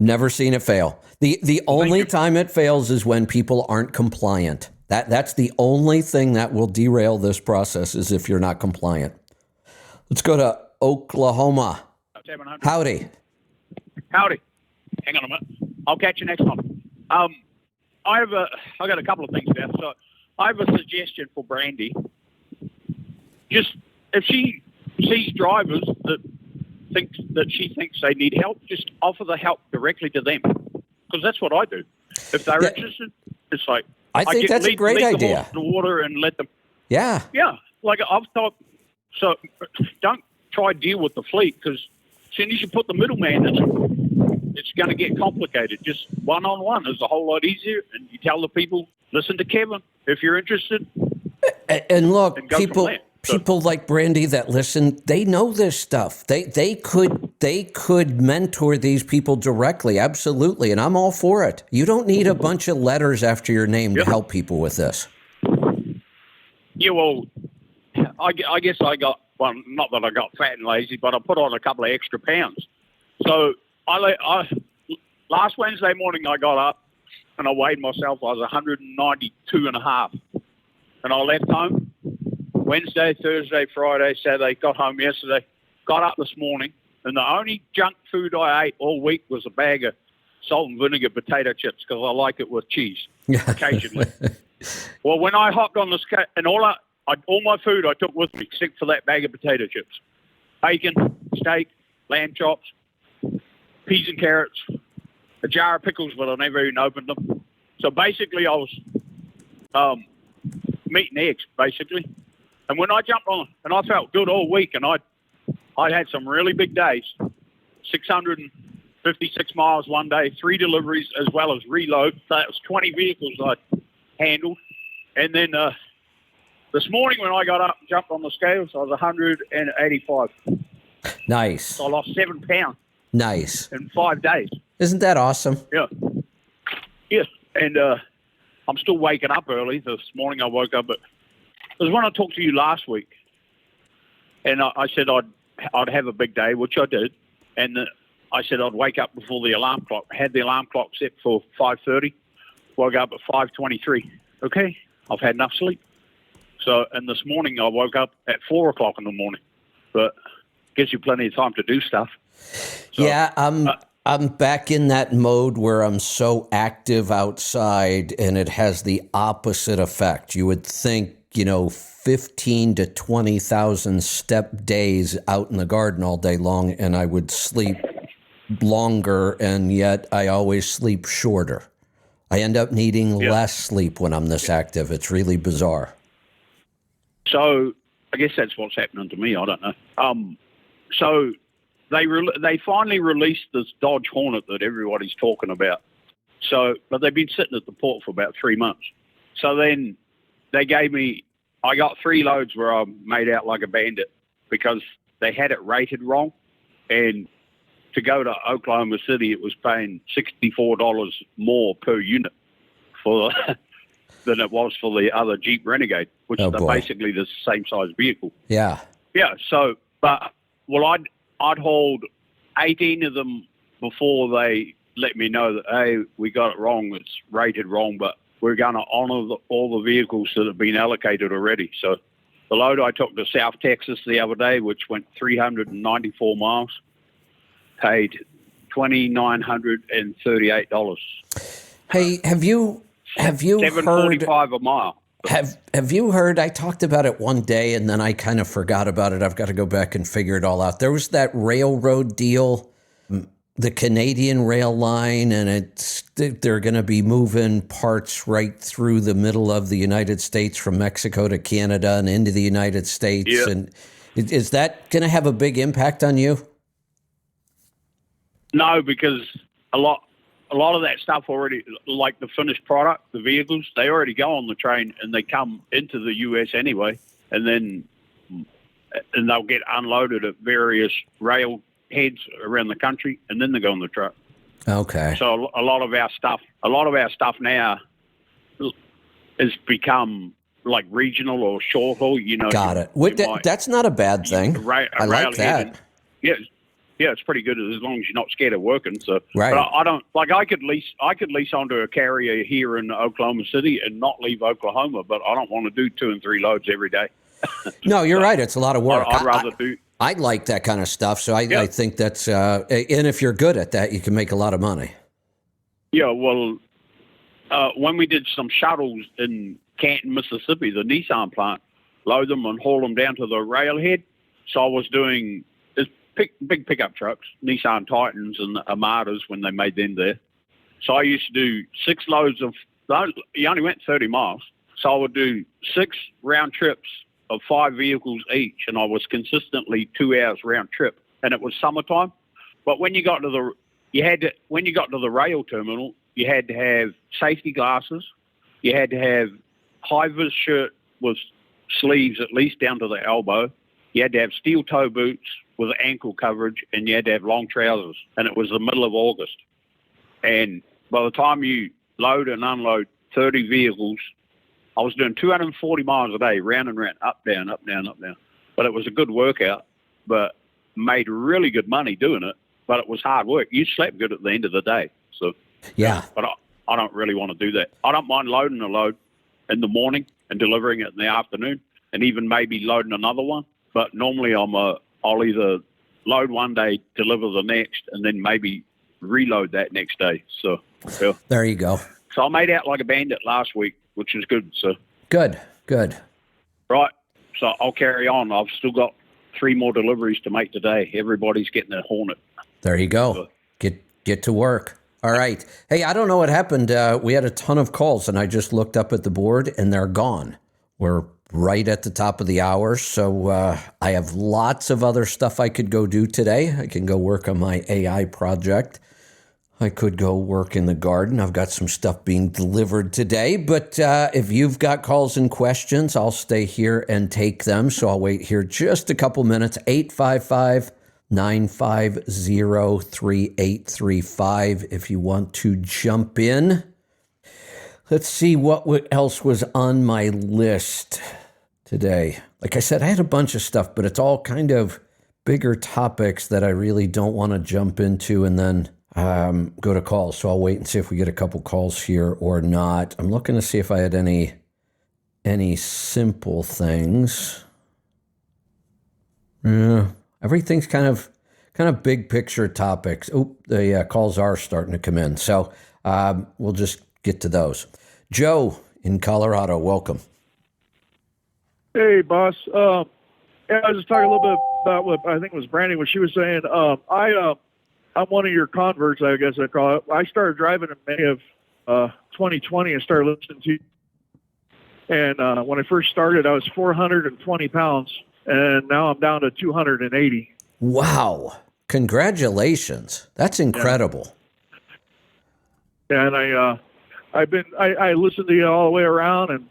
Never seen it fail. The only time it fails is when people aren't compliant. That's the only thing that will derail this process is if you're not compliant. Let's go to Oklahoma. Howdy. Howdy. Hang on a minute. I'll catch you next time. I got a couple of things there. So I have a suggestion for Brandy. Just if she sees drivers that she thinks they need help, just offer the help directly to them. Because that's what I do. If they're interested, it's like I think that's a great idea. The water and let them. Yeah. Yeah. Like I've thought. So don't try to deal with the fleet because as soon as you put the middleman in, it's going to get complicated. Just one-on-one is a whole lot easier. And you tell the people, listen to Kevin if you're interested. And look, people like Brandy that listen, they know this stuff. They could mentor these people directly, absolutely, and I'm all for it. You don't need a bunch of letters after your name to help people with this. Yeah, well, I guess I got, well, not that I got fat and lazy, but I put on a couple of extra pounds. So I last Wednesday morning I got up and I weighed myself. I was 192 and a half, and I left home. Wednesday, Thursday, Friday, Saturday, got home yesterday, got up this morning, and the only junk food I ate all week was a bag of salt and vinegar potato chips because I like it with cheese occasionally. Well, when I hopped on the scale, and all my food I took with me except for that bag of potato chips, bacon, steak, lamb chops, peas and carrots, a jar of pickles, but I never even opened them. So basically I was meat and eggs, basically. And when I jumped on, and I felt good all week, and I had some really big days, 656 miles one day, 3 deliveries as well as reload. So that was 20 vehicles I handled. And then this morning when I got up and jumped on the scales, I was 185. Nice. So I lost 7 pounds. Nice. In 5 days. Isn't that awesome? Yeah. Yeah. And I'm still waking up early. This morning I woke up at, it was when I talked to you last week, and I said I'd have a big day, which I did, and I said I'd wake up before the alarm clock. I had the alarm clock set for 5:30. Woke up at 5:23. Okay, I've had enough sleep. So, and this morning I woke up at 4 o'clock in the morning. But gives you plenty of time to do stuff. So, Yeah, I'm back in that mode where I'm so active outside, and it has the opposite effect. You would think, 15 to 20,000 step days out in the garden all day long, and I would sleep longer, and yet I always sleep shorter. I end up needing less sleep when I'm this active. It's really bizarre. So I guess that's what's happening to me. I don't know. So they finally released this Dodge Hornet that everybody's talking about. So, but they've been sitting at the port for about 3 months. So then they gave me, I got 3 loads where I made out like a bandit because they had it rated wrong. And to go to Oklahoma City, it was paying $64 more per unit for than it was for the other Jeep Renegade, which are basically the same size vehicle. Yeah. Yeah. So, but I'd hauled 18 of them before they let me know that, hey, we got it wrong. It's rated wrong, but we're going to honor all the vehicles that have been allocated already. So the load I took to South Texas the other day, which went 394 miles, paid $2,938. Hey, have you heard $7.45 a mile? Have you heard? I talked about it one day and then I kind of forgot about it. I've got to go back and figure it all out. There was that railroad deal, the Canadian rail line, and they're going to be moving parts right through the middle of the United States from Mexico to Canada and into the United States. Yeah. And is that going to have a big impact on you? No, because a lot of that stuff already, like the finished product, the vehicles, they already go on the train and they come into the U.S. anyway, and they'll get unloaded at various rail heads around the country, and then they go on the truck. Okay. So a lot of our stuff now has become like regional or short haul. Got it. That's not a bad thing. I like that. Yeah, it's pretty good as long as you're not scared of working. So, right. But I don't like. I could lease onto a carrier here in Oklahoma City and not leave Oklahoma. But I don't want to do 2 and 3 loads every day. No, you're right. It's a lot of work. I'd rather do. I like that kind of stuff. So I think that's and if you're good at that, you can make a lot of money. Yeah. Well, when we did some shuttles in Canton, Mississippi, the Nissan plant, load them and haul them down to the railhead. So I was doing big pickup trucks, Nissan Titans and Armadas when they made them there. So I used to do 6 loads of, you only went 30 miles. So I would do 6 round trips of 5 vehicles each, and I was consistently 2 hours round trip. And it was summertime. But when you got to the rail terminal, you had to have safety glasses. You had to have high-vis shirt with sleeves at least down to the elbow. You had to have steel toe boots with ankle coverage, and you had to have long trousers. And it was the middle of August. And by the time you load and unload 30 vehicles, I was doing 240 miles a day, round and round, up, down, up, down, up, down. But it was a good workout, but made really good money doing it. But it was hard work. You slept good at the end of the day. So yeah. But I don't really want to do that. I don't mind loading a load in the morning and delivering it in the afternoon, and even maybe loading another one. But normally I'll either load one day, deliver the next, and then maybe reload that next day. So yeah. There you go. So I made out like a bandit last week, which is good. So good. Right. So I'll carry on. I've still got 3 more deliveries to make today. Everybody's getting a Hornet. There you go. So, get to work. All right. Hey, I don't know what happened. We had a ton of calls, and I just looked up at the board, and they're gone. We're right at the top of the hour, so I have lots of other stuff I could go do today. I can go work on my AI project. I could go work in the garden. I've got some stuff being delivered today, but if you've got calls and questions, I'll stay here and take them, so I'll wait here just a couple minutes. 855-950-3835 if you want to jump in. Let's see what else was on my list today. Like I said, I had a bunch of stuff, but it's all kind of bigger topics that I really don't want to jump into and then go to calls. So I'll wait and see if we get a couple calls here or not. I'm looking to see if I had any simple things. Yeah, everything's kind of big picture topics. Oh, the calls are starting to come in. So we'll just get to those. Joe in Colorado, welcome. Hey, boss. Yeah, I was just talking a little bit about what I think was Brandy, what she was saying. I'm one of your converts, I guess I call it. I started driving in May of 2020 and started listening to you. And when I first started, I was 420 pounds, and now I'm down to 280. Wow. Congratulations. That's incredible. Yeah. And I listen to you all the way around, and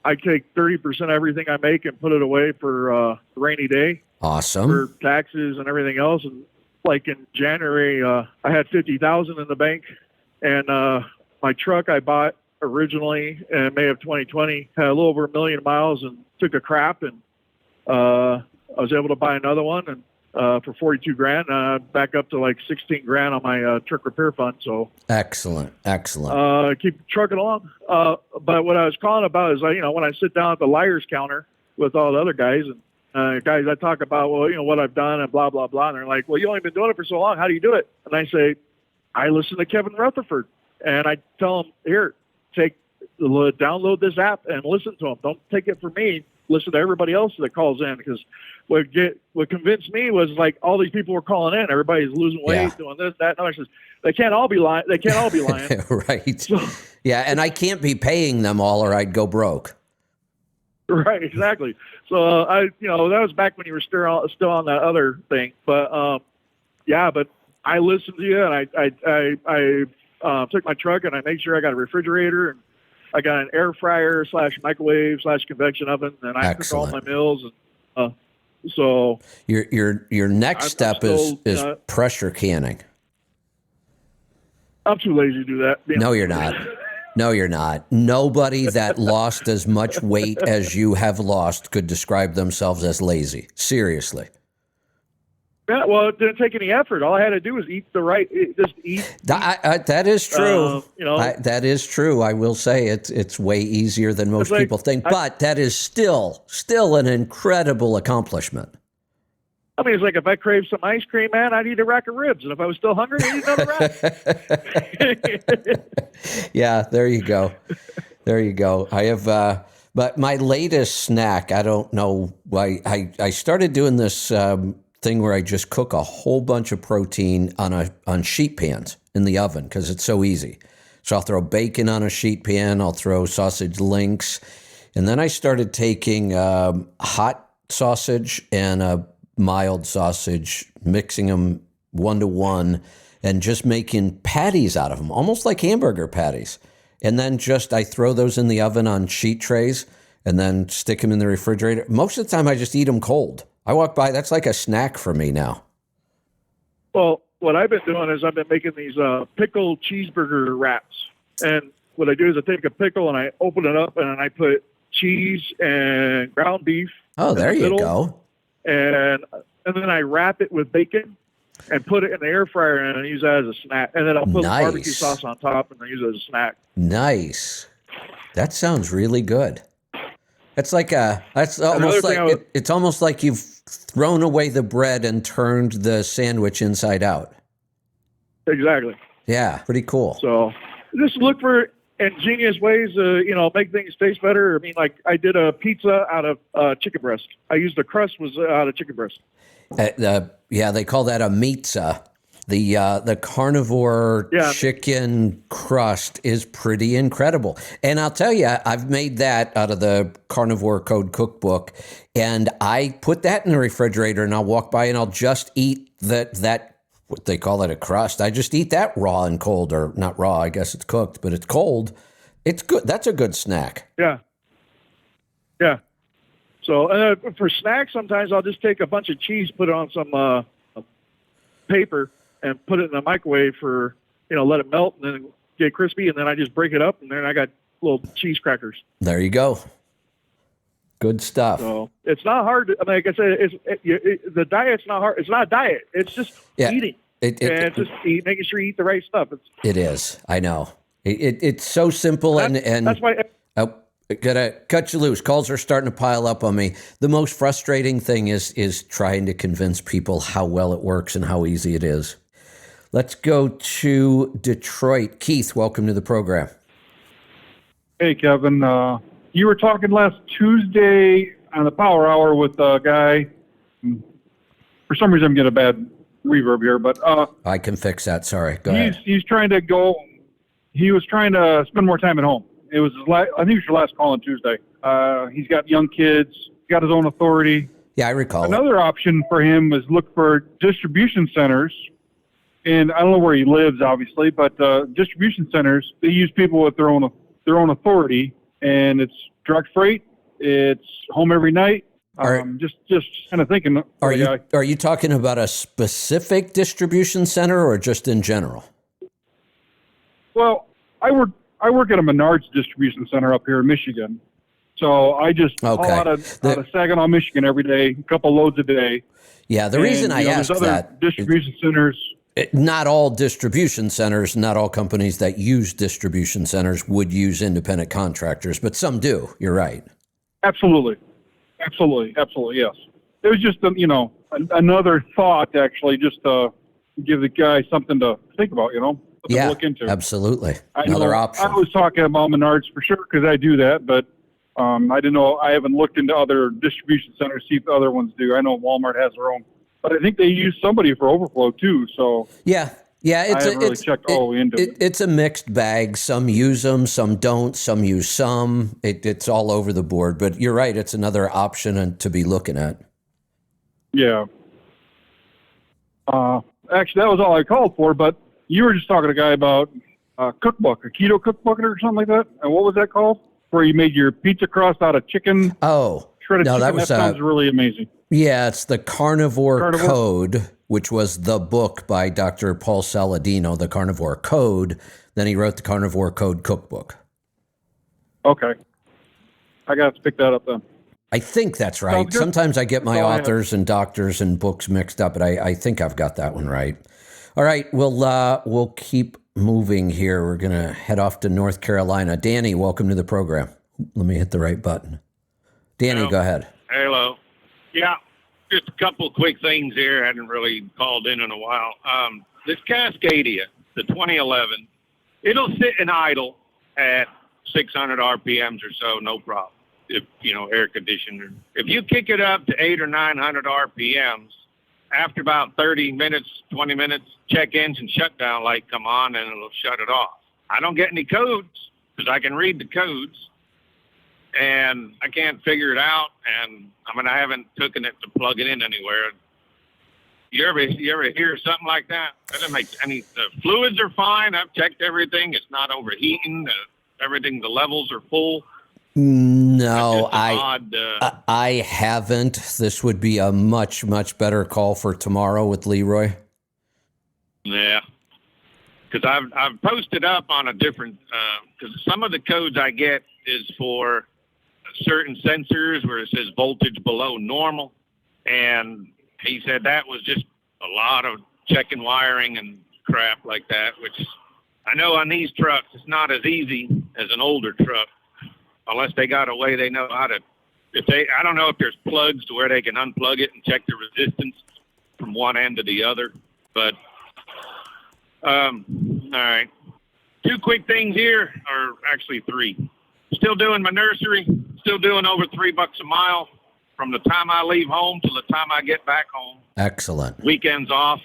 I take 30% of everything I make and put it away for a rainy day. Awesome. For taxes and everything else. And like in January, I had 50,000 in the bank, and my truck I bought originally in May of 2020 had a little over 1 million miles and took a crap, and I was able to buy another one and for 42 grand, back up to like 16 grand on my truck repair fund. So excellent. Keep trucking along. But what I was calling about is, when I sit down at the liars counter with all the other guys, and guys I talk about, well, what I've done and blah, blah, blah. And they're like, well, you only been doing it for so long. How do you do it? And I say, I listen to Kevin Rutherford, and I tell him, here, download this app and listen to him. Don't take it from me. Listen to everybody else that calls in, because what convinced me was like all these people were calling in. Everybody's losing weight, doing this, that. And I says, they can't all be lying. Right. So, yeah, and I can't be paying them all, or I'd go broke. Right. Exactly. So that was back when you were still on that other thing. But but I listened to you, and I took my truck and I made sure I got a refrigerator, and I got an air fryer / microwave / convection oven, and I cook all my meals. And so your next step is pressure canning. I'm too lazy to do that. No, you're not. No, you're not. Nobody that lost as much weight as you have lost could describe themselves as lazy. Seriously. Yeah, well, it didn't take any effort. All I had to do was eat. That is true. That is true. I will say it's way easier than most people think, but that is still an incredible accomplishment. I mean, it's like if I crave some ice cream, man, I'd eat a rack of ribs, and if I was still hungry, I'd eat another rack. Yeah, there you go. There you go. I have, but my latest snack, I don't know why. I started doing this thing where I just cook a whole bunch of protein on sheet pans in the oven because it's so easy. So I'll throw bacon on a sheet pan. I'll throw sausage links, and then I started taking hot sausage and a mild sausage, mixing them 1-to-1, and just making patties out of them, almost like hamburger patties. And then I throw those in the oven on sheet trays and then stick them in the refrigerator. Most of the time I just eat them cold. I walk by, that's like a snack for me now. Well, what I've been doing is I've been making these pickle cheeseburger wraps. And what I do is I take a pickle and I open it up and I put cheese and ground beef. Oh, there you go. And then I wrap it with bacon and put it in the air fryer and use that as a snack. And then I'll put barbecue sauce on top and then use it as a snack. Nice. That sounds really good. It's almost like you've thrown away the bread and turned the sandwich inside out. Exactly. Yeah, pretty cool. So just look for ingenious ways to, make things taste better. I mean, like I did a pizza out of chicken breast. I used the crust was out of chicken breast. They call that a pizza. The carnivore chicken crust is pretty incredible. And I'll tell you, I've made that out of the Carnivore Code cookbook, and I put that in the refrigerator, and I'll walk by and I'll just eat that what they call it, a crust. I just eat that raw and cold, or not raw, I guess it's cooked, but it's cold. It's good. That's a good snack. Yeah. Yeah. So for snacks, sometimes I'll just take a bunch of cheese, put it on some paper, and put it in the microwave for, let it melt and then get crispy. And then I just break it up, and then I got little cheese crackers. There you go. Good stuff. So it's not hard. Like I said, the diet's not hard. It's not a diet. It's just eating. It's just making sure you eat the right stuff. It is. I know. It's so simple, and that's why. Oh, gotta cut you loose. Calls are starting to pile up on me. The most frustrating thing is trying to convince people how well it works and how easy it is. Let's go to Detroit. Keith, welcome to the program. Hey, Kevin. You were talking last Tuesday on the Power Hour with a guy. For some reason, I'm getting a bad reverb here, but I can fix that. Sorry. Go ahead. He's trying to go. He was trying to spend more time at home. It was I think it was your last call on Tuesday. He's got young kids. He's got his own authority. Yeah, I recall. Another option for him is look for distribution centers. And I don't know where he lives, obviously, but distribution centers, they use people with their own authority, and it's direct freight. It's home every night. Just kind of thinking. Are you talking about a specific distribution center or just in general? Well, I work at a Menards distribution center up here in Michigan, so I just haul out of Saginaw, Michigan every day, a couple loads a day. Yeah, the reason I ask that distribution centers. Not all distribution centers, not all companies that use distribution centers would use independent contractors, but some do. You're right. Absolutely, yes. It was just another thought, actually, just to give the guy something to think about, something to look into. Absolutely. Another option. I was talking about Menards for sure because I do that, but I didn't know. I haven't looked into other distribution centers, see if the other ones do. I know Walmart has their own. But I think they use somebody for overflow too. So yeah, it's a mixed bag. Some use them, some don't. Some use some. It's all over the board. But you're right. It's another option to be looking at. Yeah. Actually, that was all I called for. But you were just talking to a guy about a cookbook, a keto cookbook or something like that. And what was that called? Where you made your pizza crust out of chicken. Oh, shredded chicken. That sounds really amazing. Yeah, it's the Carnivore Code, which was the book by Dr. Paul Saladino, the Carnivore Code. Then he wrote the Carnivore Code cookbook. Okay. I got to pick that up then. I think that's right. Sometimes I get my authors and doctors and books mixed up, but I think I've got that one right. All right, we'll keep moving here. We're going to head off to North Carolina. Danny, welcome to the program. Let me hit the right button. Danny, go ahead. Hello. Yeah, just a couple of quick things here. I hadn't really called in a while. This Cascadia, the 2011, it'll sit and idle at 600 RPMs or so, no problem. If air conditioner. If you kick it up to 800 or 900 RPMs, after about 30 minutes, 20 minutes, check engine shutdown light come on and it'll shut it off. I don't get any codes because I can read the codes. And I can't figure it out, and I haven't taken it to plug it in anywhere. You ever hear something like that? That doesn't make any. The fluids are fine. I've checked everything. It's not overheating. Everything. The levels are full. No, I haven't. This would be a much better call for tomorrow with Leroy. Yeah, because I've posted up on a different. Because some of the codes I get is for certain sensors where it says voltage below normal, and he said that was just a lot of checking wiring and crap like that, which I know on these trucks it's not as easy as an older truck unless they got a way they know how to. I don't know if there's plugs to where they can unplug it and check the resistance from one end to the other, but all right, two quick things here, or actually three. Still doing my nursery, still doing over $3 a mile from the time I leave home till the time I get back home. Excellent. Weekends off,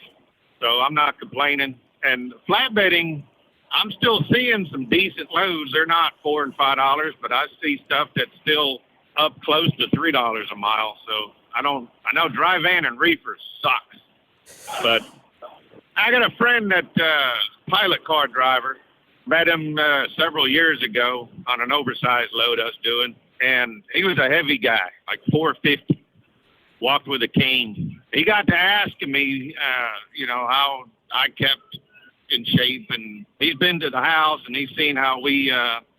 so I'm not complaining. And flatbedding, I'm still seeing some decent loads. They're not $4 and $5, but I see stuff that's still up close to $3 a mile. So I know dry van and reefer sucks, but I got a friend that pilot car driver. Met him several years ago on an oversized load I was doing, and he was a heavy guy, like 450, walked with a cane. He got to asking me, how I kept in shape, and he's been to the house, and he's seen how we,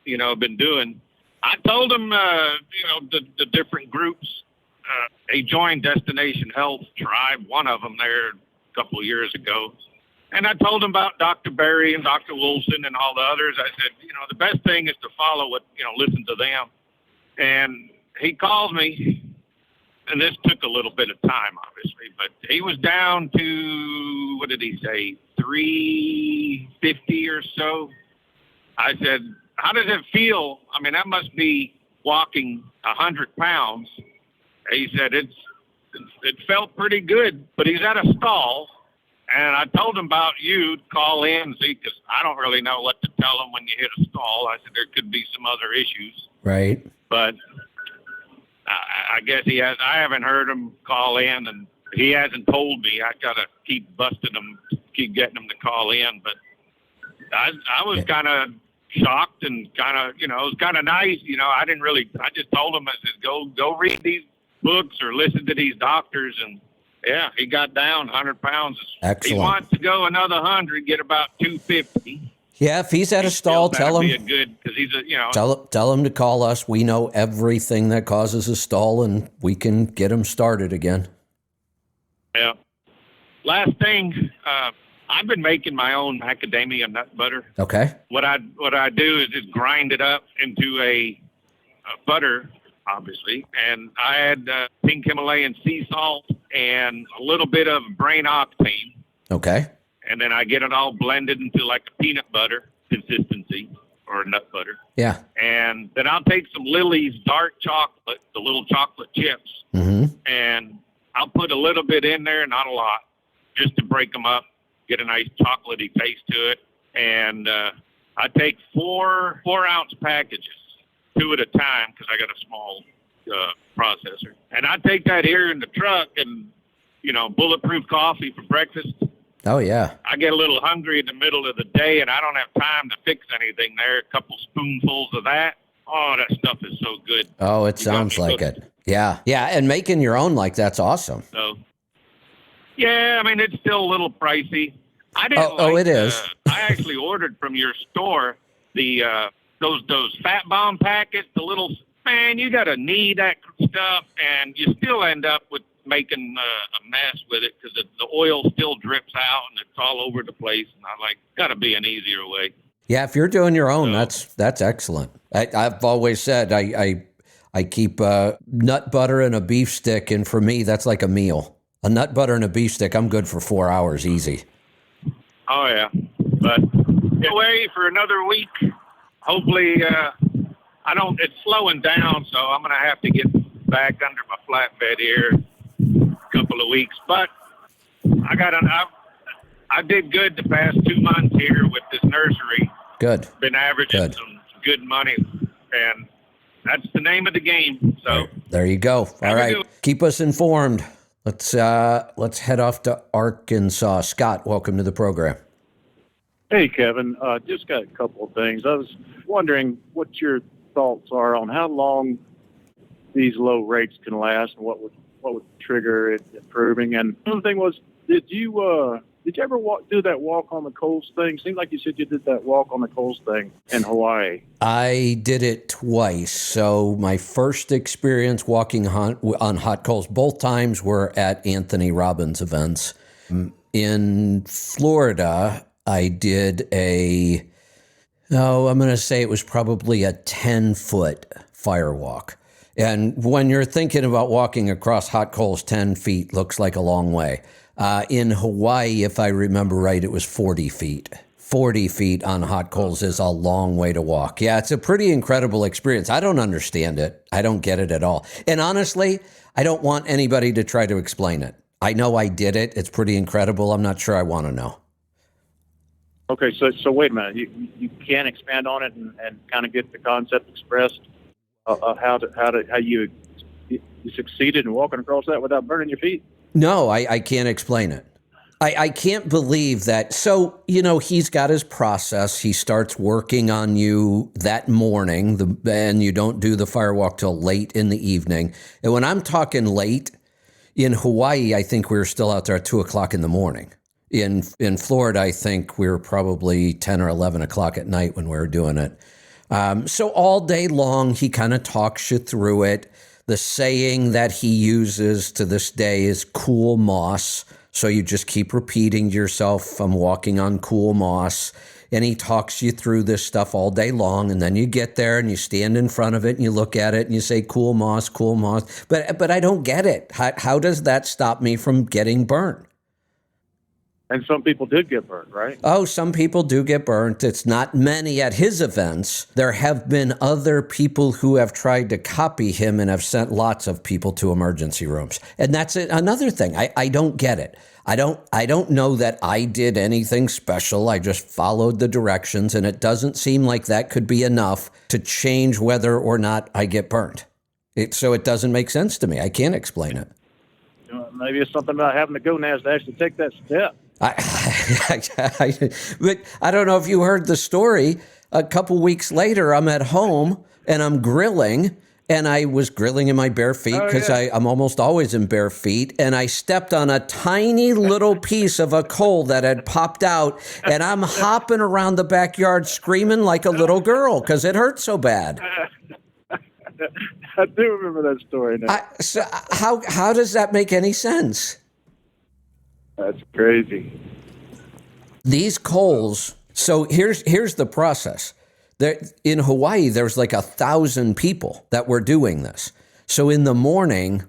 been doing. I told him, the different groups. He joined Destination Health Tribe, one of them there a couple of years ago. And I told him about Dr. Berry and Dr. Wilson and all the others. I said, the best thing is to follow what, listen to them. And he called me, and this took a little bit of time, obviously, but he was down to, what did he say, 350 or so. I said, how does it feel? I mean, that must be walking 100 pounds. He said, it felt pretty good, but he's at a stall. And I told him about you, call in, see, because I don't really know what to tell him when you hit a stall. I said there could be some other issues. Right. But I guess he has. I haven't heard him call in, and he hasn't told me. I got to keep busting him, keep getting him to call in. But I was kind of shocked and kind of, it was kind of nice. I didn't really, I just told him, I said, go read these books or listen to these doctors. And yeah, he got down 100 pounds. Excellent. He wants to go another 100, get about 250. Yeah, if he's at a stall, tell him. Be a good, because he's a, Tell him to call us. We know everything that causes a stall, and we can get him started again. Yeah. Last thing, I've been making my own macadamia nut butter. Okay. What I do is just grind it up into a butter, obviously, and I add pink Himalayan sea salt and a little bit of brain octane. Okay. And then I get it all blended into like a peanut butter consistency or nut butter. Yeah. And then I'll take some Lily's dark chocolate, the little chocolate chips, and I'll put a little bit in there, not a lot, just to break them up, get a nice chocolatey taste to it. And I take 4-ounce packages, 2 at a time, because I got a small processor. And I take that here in the truck and, bulletproof coffee for breakfast. Oh, yeah. I get a little hungry in the middle of the day, and I don't have time to fix anything there. A couple spoonfuls of that. Oh, that stuff is so good. Oh, it sounds like it. Yeah. Yeah, and making your own like that's awesome. So, yeah, I mean, it's still a little pricey. I didn't it is. I actually ordered from your store the those Fat Bomb packets, the little, man, you got to knead that stuff, and you still end up with making a mess with it because the oil still drips out and it's all over the place. And I got to be an easier way. Yeah, if you're doing your own, that's excellent. I've always said I keep nut butter and a beef stick, and for me, that's like a meal. A nut butter and a beef stick, I'm good for 4 hours easy. Oh, yeah. But away for another week. Hopefully, it's slowing down, so I'm going to have to get back under my flatbed here a couple of weeks. But I did good the past 2 months here with this nursery. Good. Been averaging some good money, and that's the name of the game. So there you go. All right, keep us informed. Let's head off to Arkansas. Scott, welcome to the program. Hey, Kevin. Just got a couple of things. I was wondering what your thoughts are on how long these low rates can last and what would trigger it improving. And another thing was, did you ever do that walk on the coals thing? Seems like you said you did that walk on the coals thing in Hawaii. I did it twice. So my first experience walking on hot coals, both times were at Anthony Robbins events. In Florida, I did I'm going to say it was probably a 10-foot fire walk. And when you're thinking about walking across hot coals, 10 feet looks like a long way. In Hawaii, if I remember right, it was 40 feet. 40 feet on hot coals is a long way to walk. Yeah, it's a pretty incredible experience. I don't understand it. I don't get it at all. And honestly, I don't want anybody to try to explain it. I know I did it. It's pretty incredible. I'm not sure I want to know. Okay, so wait a minute. You can expand on it and kind of get the concept expressed how you succeeded in walking across that without burning your feet? No, I can't explain it. I can't believe that. So, he's got his process. He starts working on you that morning, and you don't do the firewalk till late in the evening. And when I'm talking late, in Hawaii, I think we were still out there at 2 o'clock in the morning. In Florida, I think we were probably 10 or 11 o'clock at night when we were doing it. So all day long, he kind of talks you through it. The saying that he uses to this day is cool moss. So you just keep repeating to yourself, I'm walking on cool moss. And he talks you through this stuff all day long. And then you get there and you stand in front of it and you look at it and you say, cool moss, cool moss. But I don't get it. How does that stop me from getting burned? And some people did get burned, right? Oh, some people do get burnt. It's not many at his events. There have been other people who have tried to copy him and have sent lots of people to emergency rooms. And that's another thing. I don't get it. I don't know that I did anything special. I just followed the directions, and it doesn't seem like that could be enough to change whether or not I get burnt. So it doesn't make sense to me. I can't explain it. Maybe it's something about having to go now to actually take that step. But I don't know if you heard the story. A couple weeks later, I'm at home and I'm grilling, and I was grilling in my bare feet because I'm almost always in bare feet. And I stepped on a tiny little piece of a coal that had popped out, and I'm hopping around the backyard screaming like a little girl because it hurt so bad. I do remember that story now. So how does that make any sense? That's crazy. These coals. So here's the process. In Hawaii, there's like 1,000 people that were doing this. So in the morning,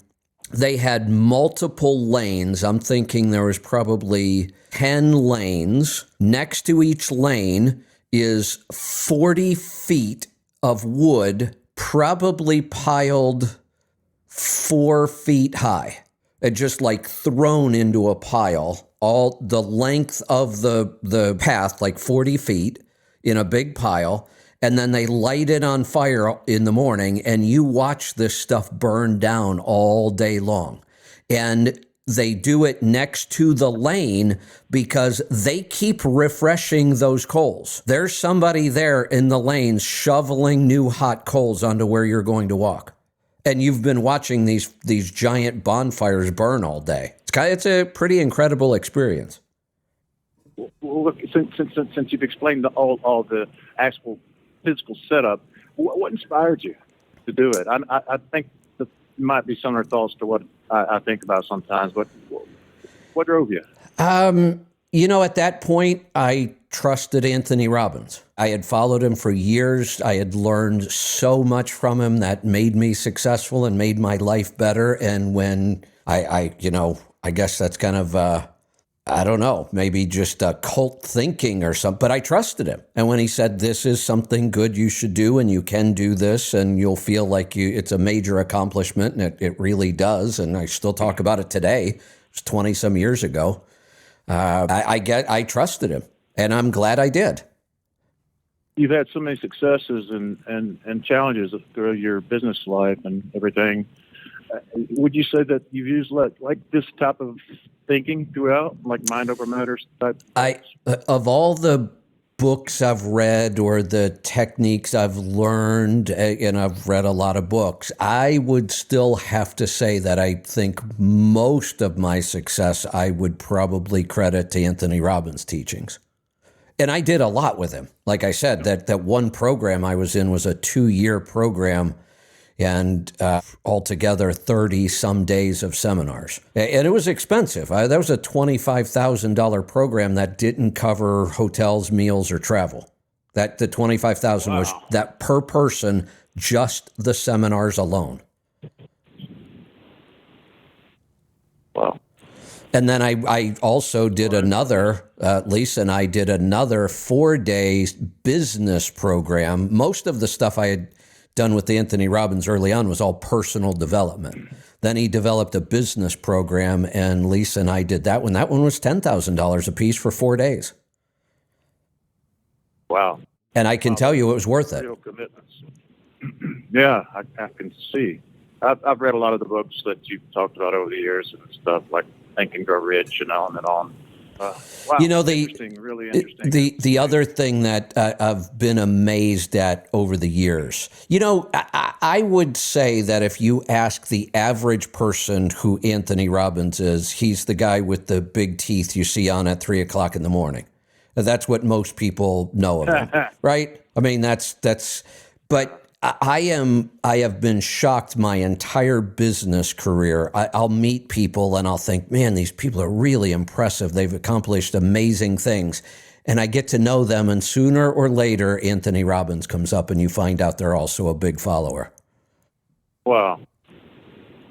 they had multiple lanes. I'm thinking there was probably 10 lanes. Next to each lane is 40 feet of wood, probably piled 4 feet high. And just like thrown into a pile, all the length of the path, like 40 feet in a big pile. And then they light it on fire in the morning, and you watch this stuff burn down all day long. And they do it next to the lane because they keep refreshing those coals. There's somebody there in the lanes shoveling new hot coals onto where you're going to walk. And you've been watching these giant bonfires burn all day. It's a pretty incredible experience. Well, look, since you've explained all the actual physical setup, what inspired you to do it? I think that might be similar thoughts to what I think about sometimes. But what drove you? At that point, I trusted Anthony Robbins. I had followed him for years. I had learned so much from him that made me successful and made my life better. And when I guess that's kind of, I don't know, maybe just cult thinking or something, but I trusted him. And when he said, this is something good you should do, and you can do this, and you'll feel like it's a major accomplishment, and it really does. And I still talk about it today. It was 20 some years ago. I trusted him, and I'm glad I did. You've had so many successes and challenges through your business life and everything. Would you say that you've used like this type of thinking throughout, like mind over matter type? Of all the books I've read or the techniques I've learned, and I've read a lot of books, I would still have to say that I think most of my success I would probably credit to Anthony Robbins' teachings. And I did a lot with him. Like I said, that one program I was in was a 2-year program, and altogether 30 some days of seminars. And it was expensive. That was a $25,000 program that didn't cover hotels, meals, or travel. That the $25,000 was that per person, just the seminars alone. Wow. And then I also did another, Lisa and I did another 4-day business program. Most of the stuff I had done with Anthony Robbins early on was all personal development. Then he developed a business program, and Lisa and I did that one. That one was $10,000 a piece for 4 days. Wow. And I can tell you it was worth it. Real commitments. Yeah, I can see. I've read a lot of the books that you've talked about over the years and stuff, like Think and Grow Rich and on and on. Wow, really interesting. The other thing that I've been amazed at over the years, I would say that if you ask the average person who Anthony Robbins is, he's the guy with the big teeth you see on at 3 o'clock in the morning. That's what most people know of him, right? I mean, but I have been shocked my entire business career. I'll meet people and I'll think, man, these people are really impressive. They've accomplished amazing things. And I get to know them, and sooner or later, Anthony Robbins comes up, and you find out they're also a big follower. Wow.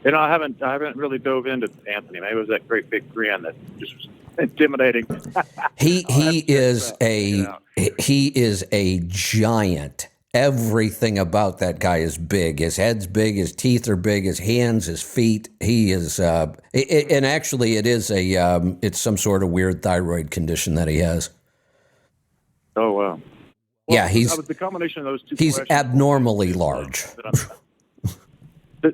You know, I haven't really dove into Anthony. Maybe it was that great big grin that just was intimidating. He is a giant. Everything about that guy is big. His head's big. His teeth are big. His hands, his feet. He is, and actually, it is it's some sort of weird thyroid condition that he has. Oh wow. Yeah, he's the combination of those two. He's abnormally large.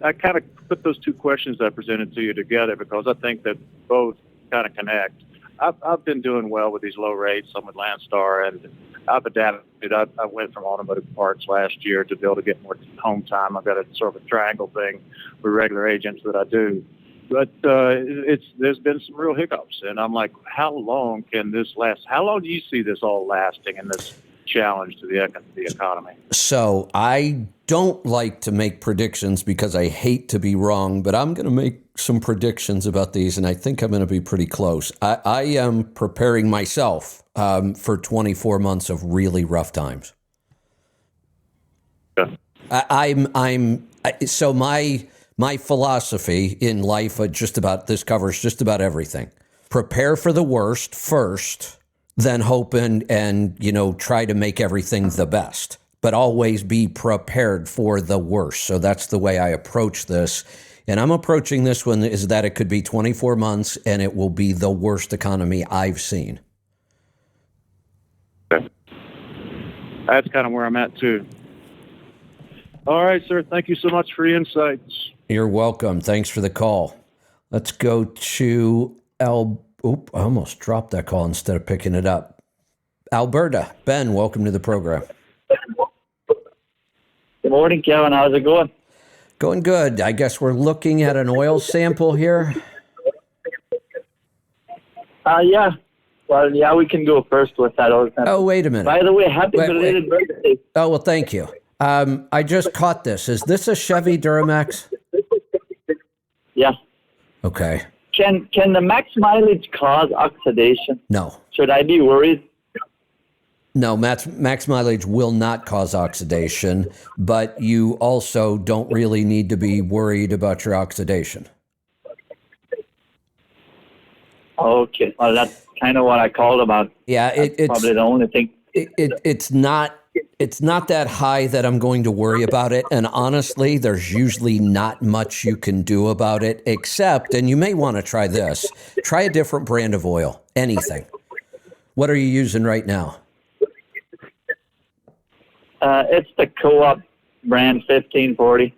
I kind of put those two questions I presented to you together because I think that both kind of connect. I've been doing well with these low rates. I'm with Landstar, and I've adapted. I went from automotive parts last year to be able to get more home time. I've got a sort of a triangle thing with regular agents that I do. But there's been some real hiccups, and I'm like, how long can this last? How long do you see this all lasting in this challenge to the economy? So I don't like to make predictions because I hate to be wrong, but I'm going to make some predictions about these, and I think I'm going to be pretty close. I am preparing myself for 24 months of really rough times. Yeah. So my philosophy in life, this covers just about everything. Prepare for the worst first, then hope and try to make everything the best, but always be prepared for the worst. So that's the way I approach this. And I'm approaching this one is that it could be 24 months and it will be the worst economy I've seen. Okay. That's kind of where I'm at too. All right, sir. Thank you so much for your insights. You're welcome. Thanks for the call. Let's go to I almost dropped that call instead of picking it up. Alberta. Ben, welcome to the program. Good morning, Kevin. How's it going? Going good. I guess we're looking at an oil sample here. Yeah. Well, yeah, we can go first with that oil sample. Oh, wait a minute. By the way, happy belated birthday. Oh, well, thank you. I just caught this. Is this a Chevy Duramax? Yeah. Okay. Can the max mileage cause oxidation? No. Should I be worried? No, max mileage will not cause oxidation, but you also don't really need to be worried about your oxidation. Okay. Well, that's kind of what I called about. Yeah, it's probably the only thing. It's not that high that I'm going to worry about it. And honestly, there's usually not much you can do about it, except, and you may want to try this, try a different brand of oil, anything. What are you using right now? It's the Co-op brand 1540.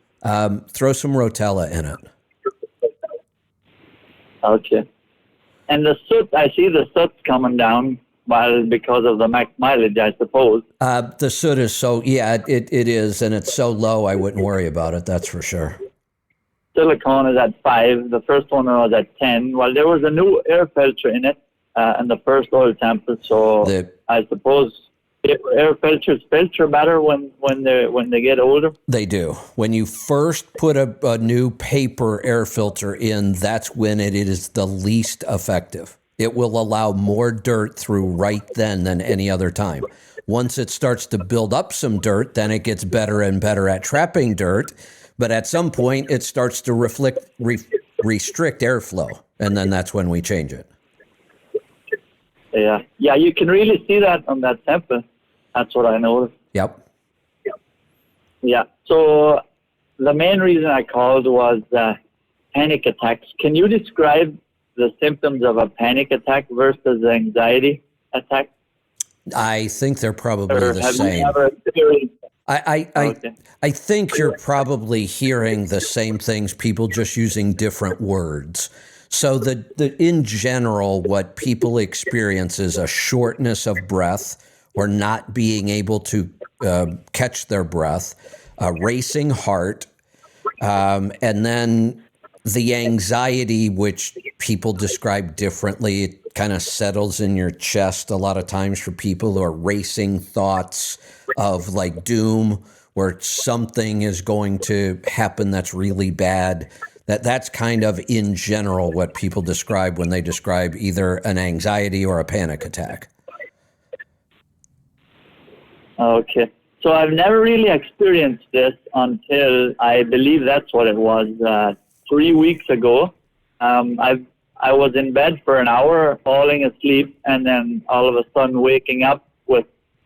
Throw some Rotella in it. Okay. And the soot, I see the soot's coming down, well, because of the max mileage, I suppose. The soot is it is, and it's so low I wouldn't worry about it, that's for sure. Silicone is at 5. The first one was at 10. Well, there was a new air filter in it, and the first oil sample, so I suppose air filters filter better when they get older. They do. When you first put a new paper air filter in, that's when it is the least effective. It will allow more dirt through right then than any other time. Once it starts to build up some dirt, then it gets better and better at trapping dirt. But at some point, it starts to restrict airflow, and then that's when we change it. Yeah, you can really see that on that sample. That's what I noticed. Yep. Yeah. So the main reason I called was panic attacks. Can you describe the symptoms of a panic attack versus anxiety attack? I think they're probably the same. I think you're probably hearing the same things, people just using different words. So in general, what people experience is a shortness of breath or not being able to catch their breath, a racing heart, and then the anxiety, which people describe differently. It kind of settles in your chest a lot of times for people, or racing thoughts, of like doom, where something is going to happen that's really bad. That's kind of in general what people describe when they describe either an anxiety or a panic attack. Okay. So I've never really experienced this until I believe that's what it was 3 weeks ago. I was in bed for an hour, falling asleep, and then all of a sudden waking up with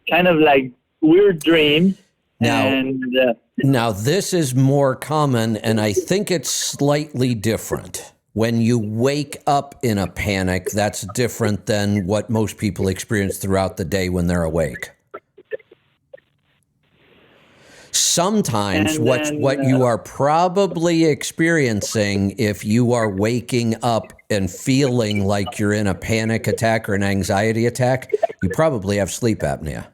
kind of like weird dreams. Now this is more common, and I think it's slightly different. When you wake up in a panic, that's different than what most people experience throughout the day when they're awake. Sometimes what you are probably experiencing, if you are waking up and feeling like you're in a panic attack or an anxiety attack, you probably have sleep apnea.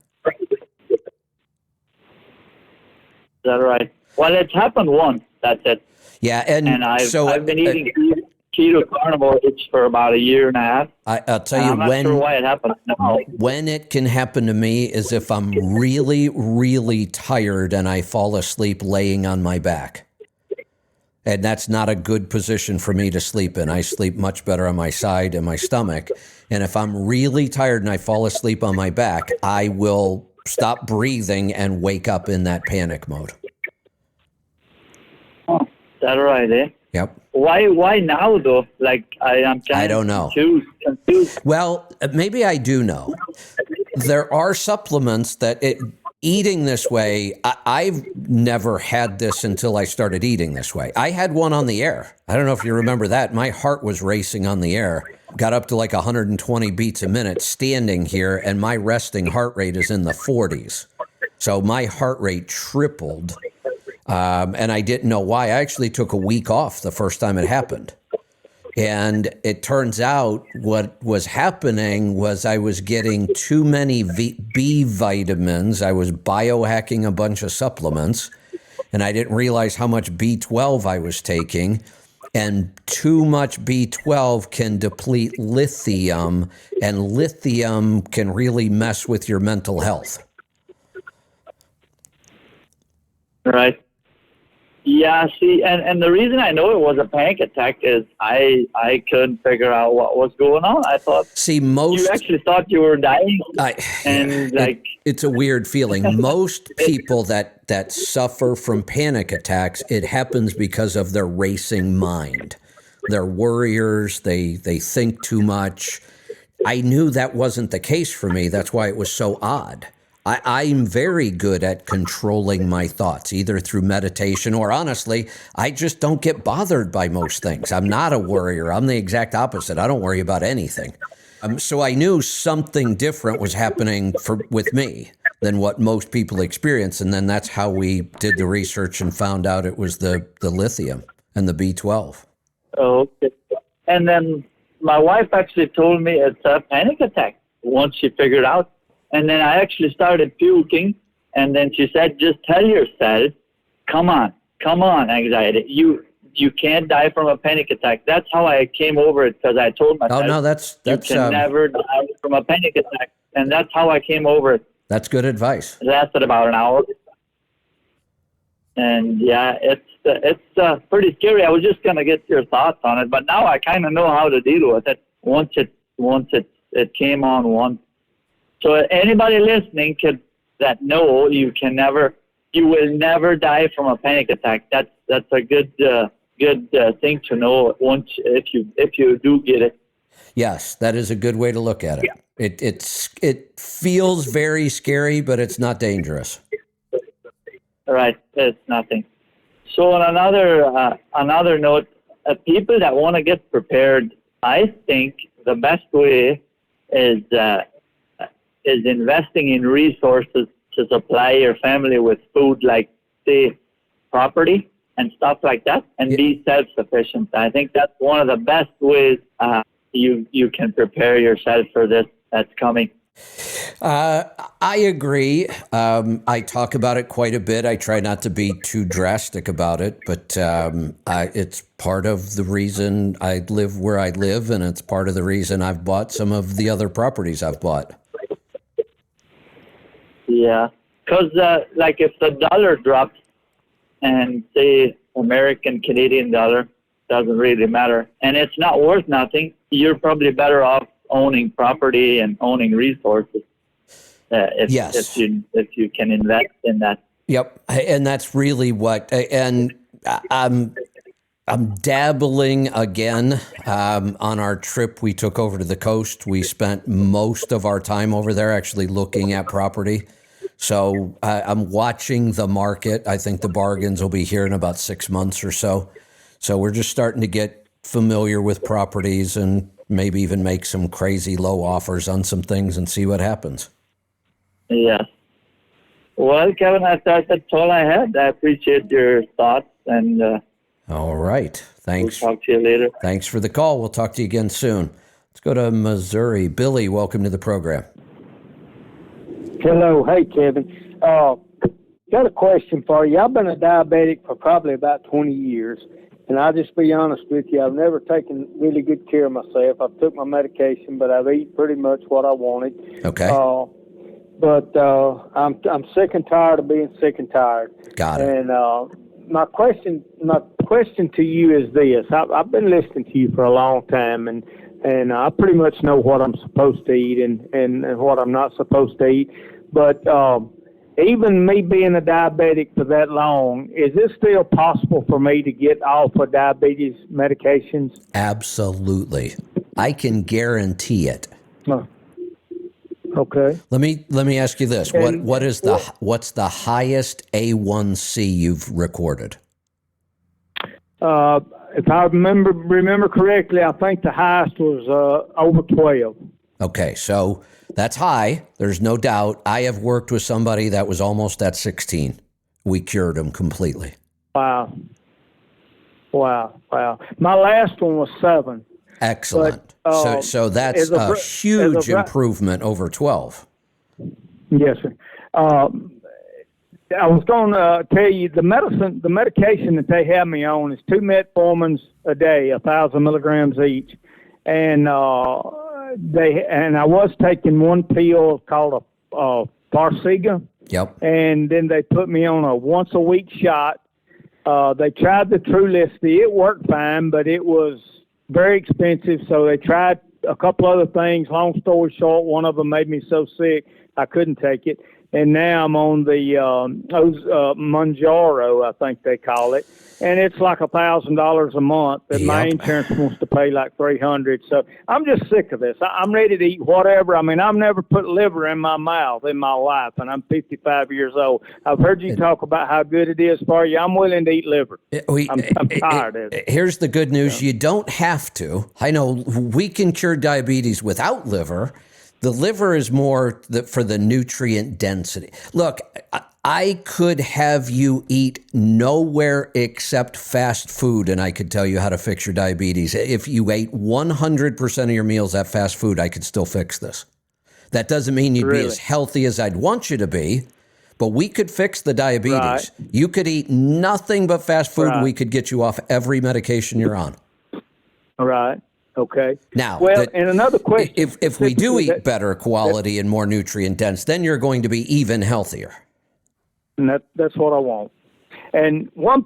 Is that right? Well, it's happened once. That's it. Yeah, and I've been eating keto carnivore for about a year and a half. I'll tell you I'm not sure why it happens now. When it can happen to me is if I'm really, really tired and I fall asleep laying on my back. And that's not a good position for me to sleep in. I sleep much better on my side and my stomach. And if I'm really tired and I fall asleep on my back, I will stop breathing and wake up in that panic mode. Oh, is that right, eh? Yep. Why now, though? Like, I'm kind I don't know. Confused. Well, maybe I do know. There are supplements that eating this way, I've never had this until I started eating this way. I had one on the air. I don't know if you remember that. My heart was racing on the air. Got up to like 120 beats a minute standing here, and my resting heart rate is in the 40s. So my heart rate tripled. And I didn't know why. I actually took a week off the first time it happened. And it turns out what was happening was I was getting too many B vitamins. I was biohacking a bunch of supplements, and I didn't realize how much B12 I was taking. And too much B12 can deplete lithium, and lithium can really mess with your mental health. Right. Yeah, see, and the reason I know it was a panic attack is I couldn't figure out what was going on. I thought, you actually thought you were dying, it's a weird feeling. Most people that suffer from panic attacks, it happens because of their racing mind. They're worriers. They think too much. I knew that wasn't the case for me. That's why it was so odd. I'm very good at controlling my thoughts, either through meditation or honestly, I just don't get bothered by most things. I'm not a worrier. I'm the exact opposite. I don't worry about anything. So I knew something different was happening with me than what most people experience. And then that's how we did the research and found out it was the lithium and the B12. Okay. And then my wife actually told me it's a panic attack once she figured out. And then I actually started puking, and then she said, just tell yourself, come on, anxiety. You can't die from a panic attack. That's how I came over it, because I told myself, you can never die from a panic attack. And that's how I came over it. That's good advice. It lasted about an hour. And yeah, it's pretty scary. I was just going to get your thoughts on it, but now I kind of know how to deal with it once it came on once. So anybody listening that know you will never die from a panic attack. That's a good thing to know once if you do get it. Yes, that is a good way to look at it. Yeah. It feels very scary, but it's not dangerous. Right, it's nothing. So on another note, people that want to get prepared, I think the best way is investing in resources to supply your family with food, like, say, property and stuff like that, and be self-sufficient. I think that's one of the best ways you can prepare yourself for this that's coming. I agree. I talk about it quite a bit. I try not to be too drastic about it, but it's part of the reason I live where I live, and it's part of the reason I've bought some of the other properties I've bought. Yeah. Because like if the dollar drops and say American Canadian dollar, doesn't really matter, and it's not worth nothing, you're probably better off owning property and owning resources if you can invest in that. Yep, and that's really what. And I'm dabbling again on our trip we took over to the coast. We spent most of our time over there actually looking at property. So I'm watching the market. I think the bargains will be here in about 6 months or so. So we're just starting to get familiar with properties and maybe even make some crazy low offers on some things and see what happens. Yeah. Well, Kevin, I thought that's all I had. I appreciate your thoughts, and all right. Thanks. We'll talk to you later. Thanks for the call. We'll talk to you again soon. Let's go to Missouri. Billy, welcome to the program. Hello. Hey, Kevin. Got a question for you. I've been a diabetic for probably about 20 years, and I'll just be honest with you. I've never taken really good care of myself. I've took my medication, but I've eaten pretty much what I wanted. Okay. But I'm sick and tired of being sick and tired. Got it. And my question to you is this: I've been listening to you for a long time, and I pretty much know what I'm supposed to eat and what I'm not supposed to eat. But even me being a diabetic for that long, is it still possible for me to get off of diabetes medications? Absolutely. I can guarantee it. Okay. Let me ask you this. What's the highest A1C you've recorded? If I remember correctly, I think the highest was over 12. Okay, so that's high. There's no doubt. I have worked with somebody that was almost at 16. We cured him completely. Wow. My last one was 7. Excellent. But, so that's a huge improvement over 12. Yes, sir. I was going to tell you the medication that they have me on is 2 metformins a day, 1,000 milligrams each, and I was taking one pill called a Farxiga. Yep. And then they put me on a once a week shot. They tried the Trulicity. It worked fine, but it was very expensive. So they tried a couple other things. Long story short, one of them made me so sick I couldn't take it. And now I'm on the Mounjaro, I think they call it, and it's like $1,000 a month. And my insurance wants to pay like $300. So I'm just sick of this. I'm ready to eat whatever. I mean, I've never put liver in my mouth in my life, and I'm 55 years old. I've heard you talk about how good it is for you. I'm willing to eat liver. I'm tired of it. Here's the good news: you don't have to. I know we can cure diabetes without liver. The liver is more for the nutrient density. Look, I could have you eat nowhere except fast food, and I could tell you how to fix your diabetes. If you ate 100% of your meals at fast food, I could still fix this. That doesn't mean you'd be as healthy as I'd want you to be, but we could fix the diabetes. Right. You could eat nothing but fast food, and we could get you off every medication you're on. All right. Okay. Now, and another question: if we do eat better quality and more nutrient dense, then you're going to be even healthier. And that's what I want. And one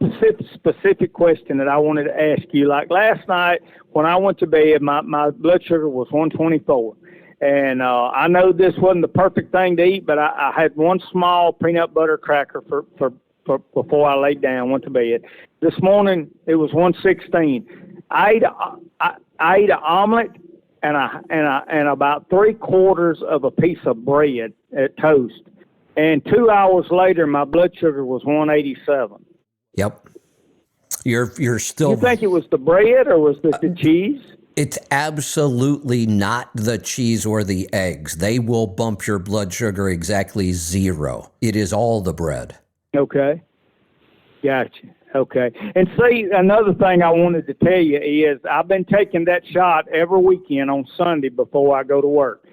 specific question that I wanted to ask you: like last night when I went to bed, my blood sugar was 124, and I know this wasn't the perfect thing to eat, but I had one small peanut butter cracker for before I laid down, went to bed. This morning it was 116. I ate an omelet and about 3/4 of a piece of bread at toast. And 2 hours later, my blood sugar was 187. Yep. You're still. You think it was the bread or was it the cheese? It's absolutely not the cheese or the eggs. They will bump your blood sugar exactly 0. It is all the bread. Okay. Gotcha. Okay. And see, another thing I wanted to tell you is I've been taking that shot every weekend on Sunday before I go to work.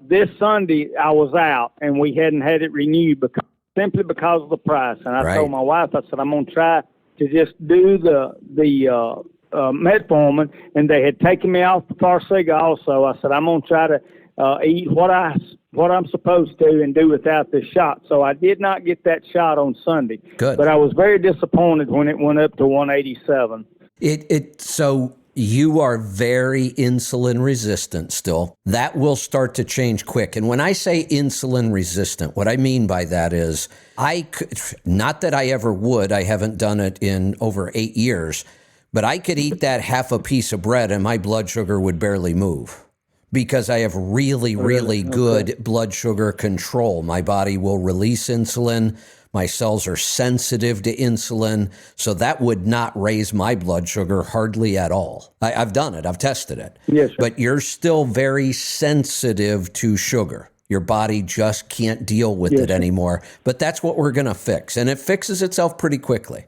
This Sunday I was out and we hadn't had it renewed simply because of the price. And I told my wife, I said, I'm going to try to just do the metformin, and they had taken me off the Farxiga also. I said, I'm going to try to eat what I what I'm supposed to and do without this shot. So I did not get that shot on Sunday. Good. But I was very disappointed when it went up to 187. So you are very insulin resistant still. That will start to change quick. And when I say insulin resistant, what I mean by that is not that I ever would, I haven't done it in over 8 years, but I could eat that half a piece of bread and my blood sugar would barely move because I have really, really good blood sugar control. My body will release insulin. My cells are sensitive to insulin, so that would not raise my blood sugar hardly at all. I've done it. I've tested it. Yes, sir. But you're still very sensitive to sugar. Your body just can't deal with it anymore. But that's what we're going to fix, and it fixes itself pretty quickly.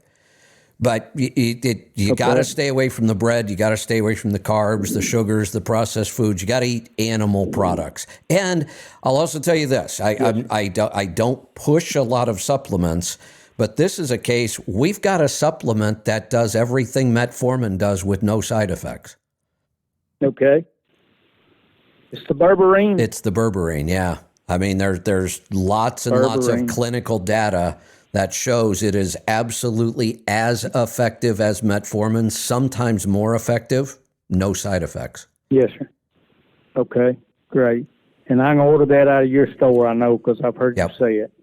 But you got to stay away from the bread. You got to stay away from the carbs, the sugars, the processed foods. You got to eat animal products. And I'll also tell you this: I don't push a lot of supplements, but this is a case. We've got a supplement that does everything metformin does with no side effects. Okay. It's the berberine. It's the berberine. Yeah. I mean, there's lots and lots of clinical data that shows it is absolutely as effective as metformin, sometimes more effective, no side effects. Yes, sir. Okay, great. And I can order that out of your store, I know, because I've heard you say it.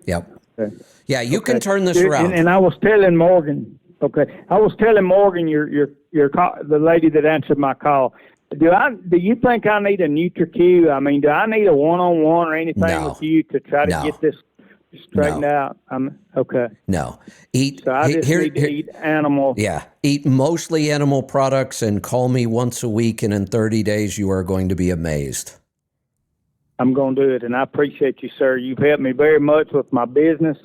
Yep. Okay. Yeah, you can turn this around. And I was telling Morgan, the lady that answered my call, do you think I need a NutriQ? I mean, do I need a one-on-one or anything with you to try to get this straightened out? Okay. No. So I just need to eat animal. Yeah. Eat mostly animal products and call me once a week, and in 30 days you are going to be amazed. I'm going to do it, and I appreciate you, sir. You've helped me very much with my business,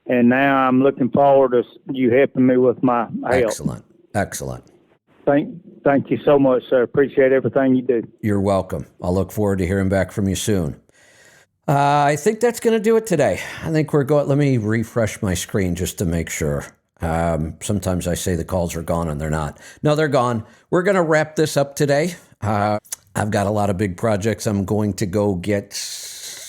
and now I'm looking forward to you helping me with my health. Excellent. Thank you so much, sir. Appreciate everything you do. You're welcome. I'll look forward to hearing back from you soon. I think that's going to do it today. I think we're going. Let me refresh my screen just to make sure. Sometimes I say the calls are gone and they're not. No, they're gone. We're going to wrap this up today. I've got a lot of big projects I'm going to go get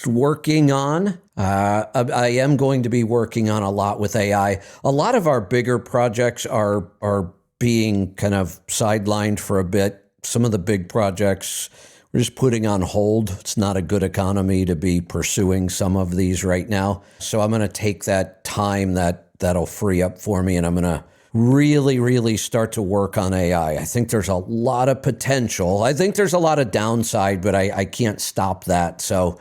working on. I am going to be working on a lot with AI. A lot of our bigger projects are being kind of sidelined for a bit. Some of the big projects we're just putting on hold. It's not a good economy to be pursuing some of these right now. So I'm going to take that time that'll free up for me, and I'm going to really, really start to work on AI. I think there's a lot of potential. I think there's a lot of downside, but I can't stop that. So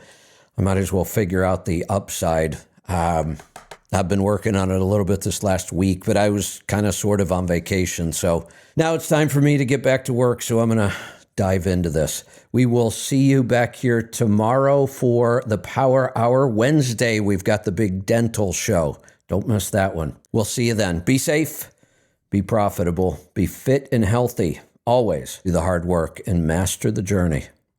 I might as well figure out the upside. I've been working on it a little bit this last week, but I was kind of sort of on vacation. So now it's time for me to get back to work. So I'm going to dive into this. We will see you back here tomorrow for the Power Hour. Wednesday, we've got the big dental show. Don't miss that one. We'll see you then. Be safe, be profitable, be fit and healthy. Always do the hard work and master the journey.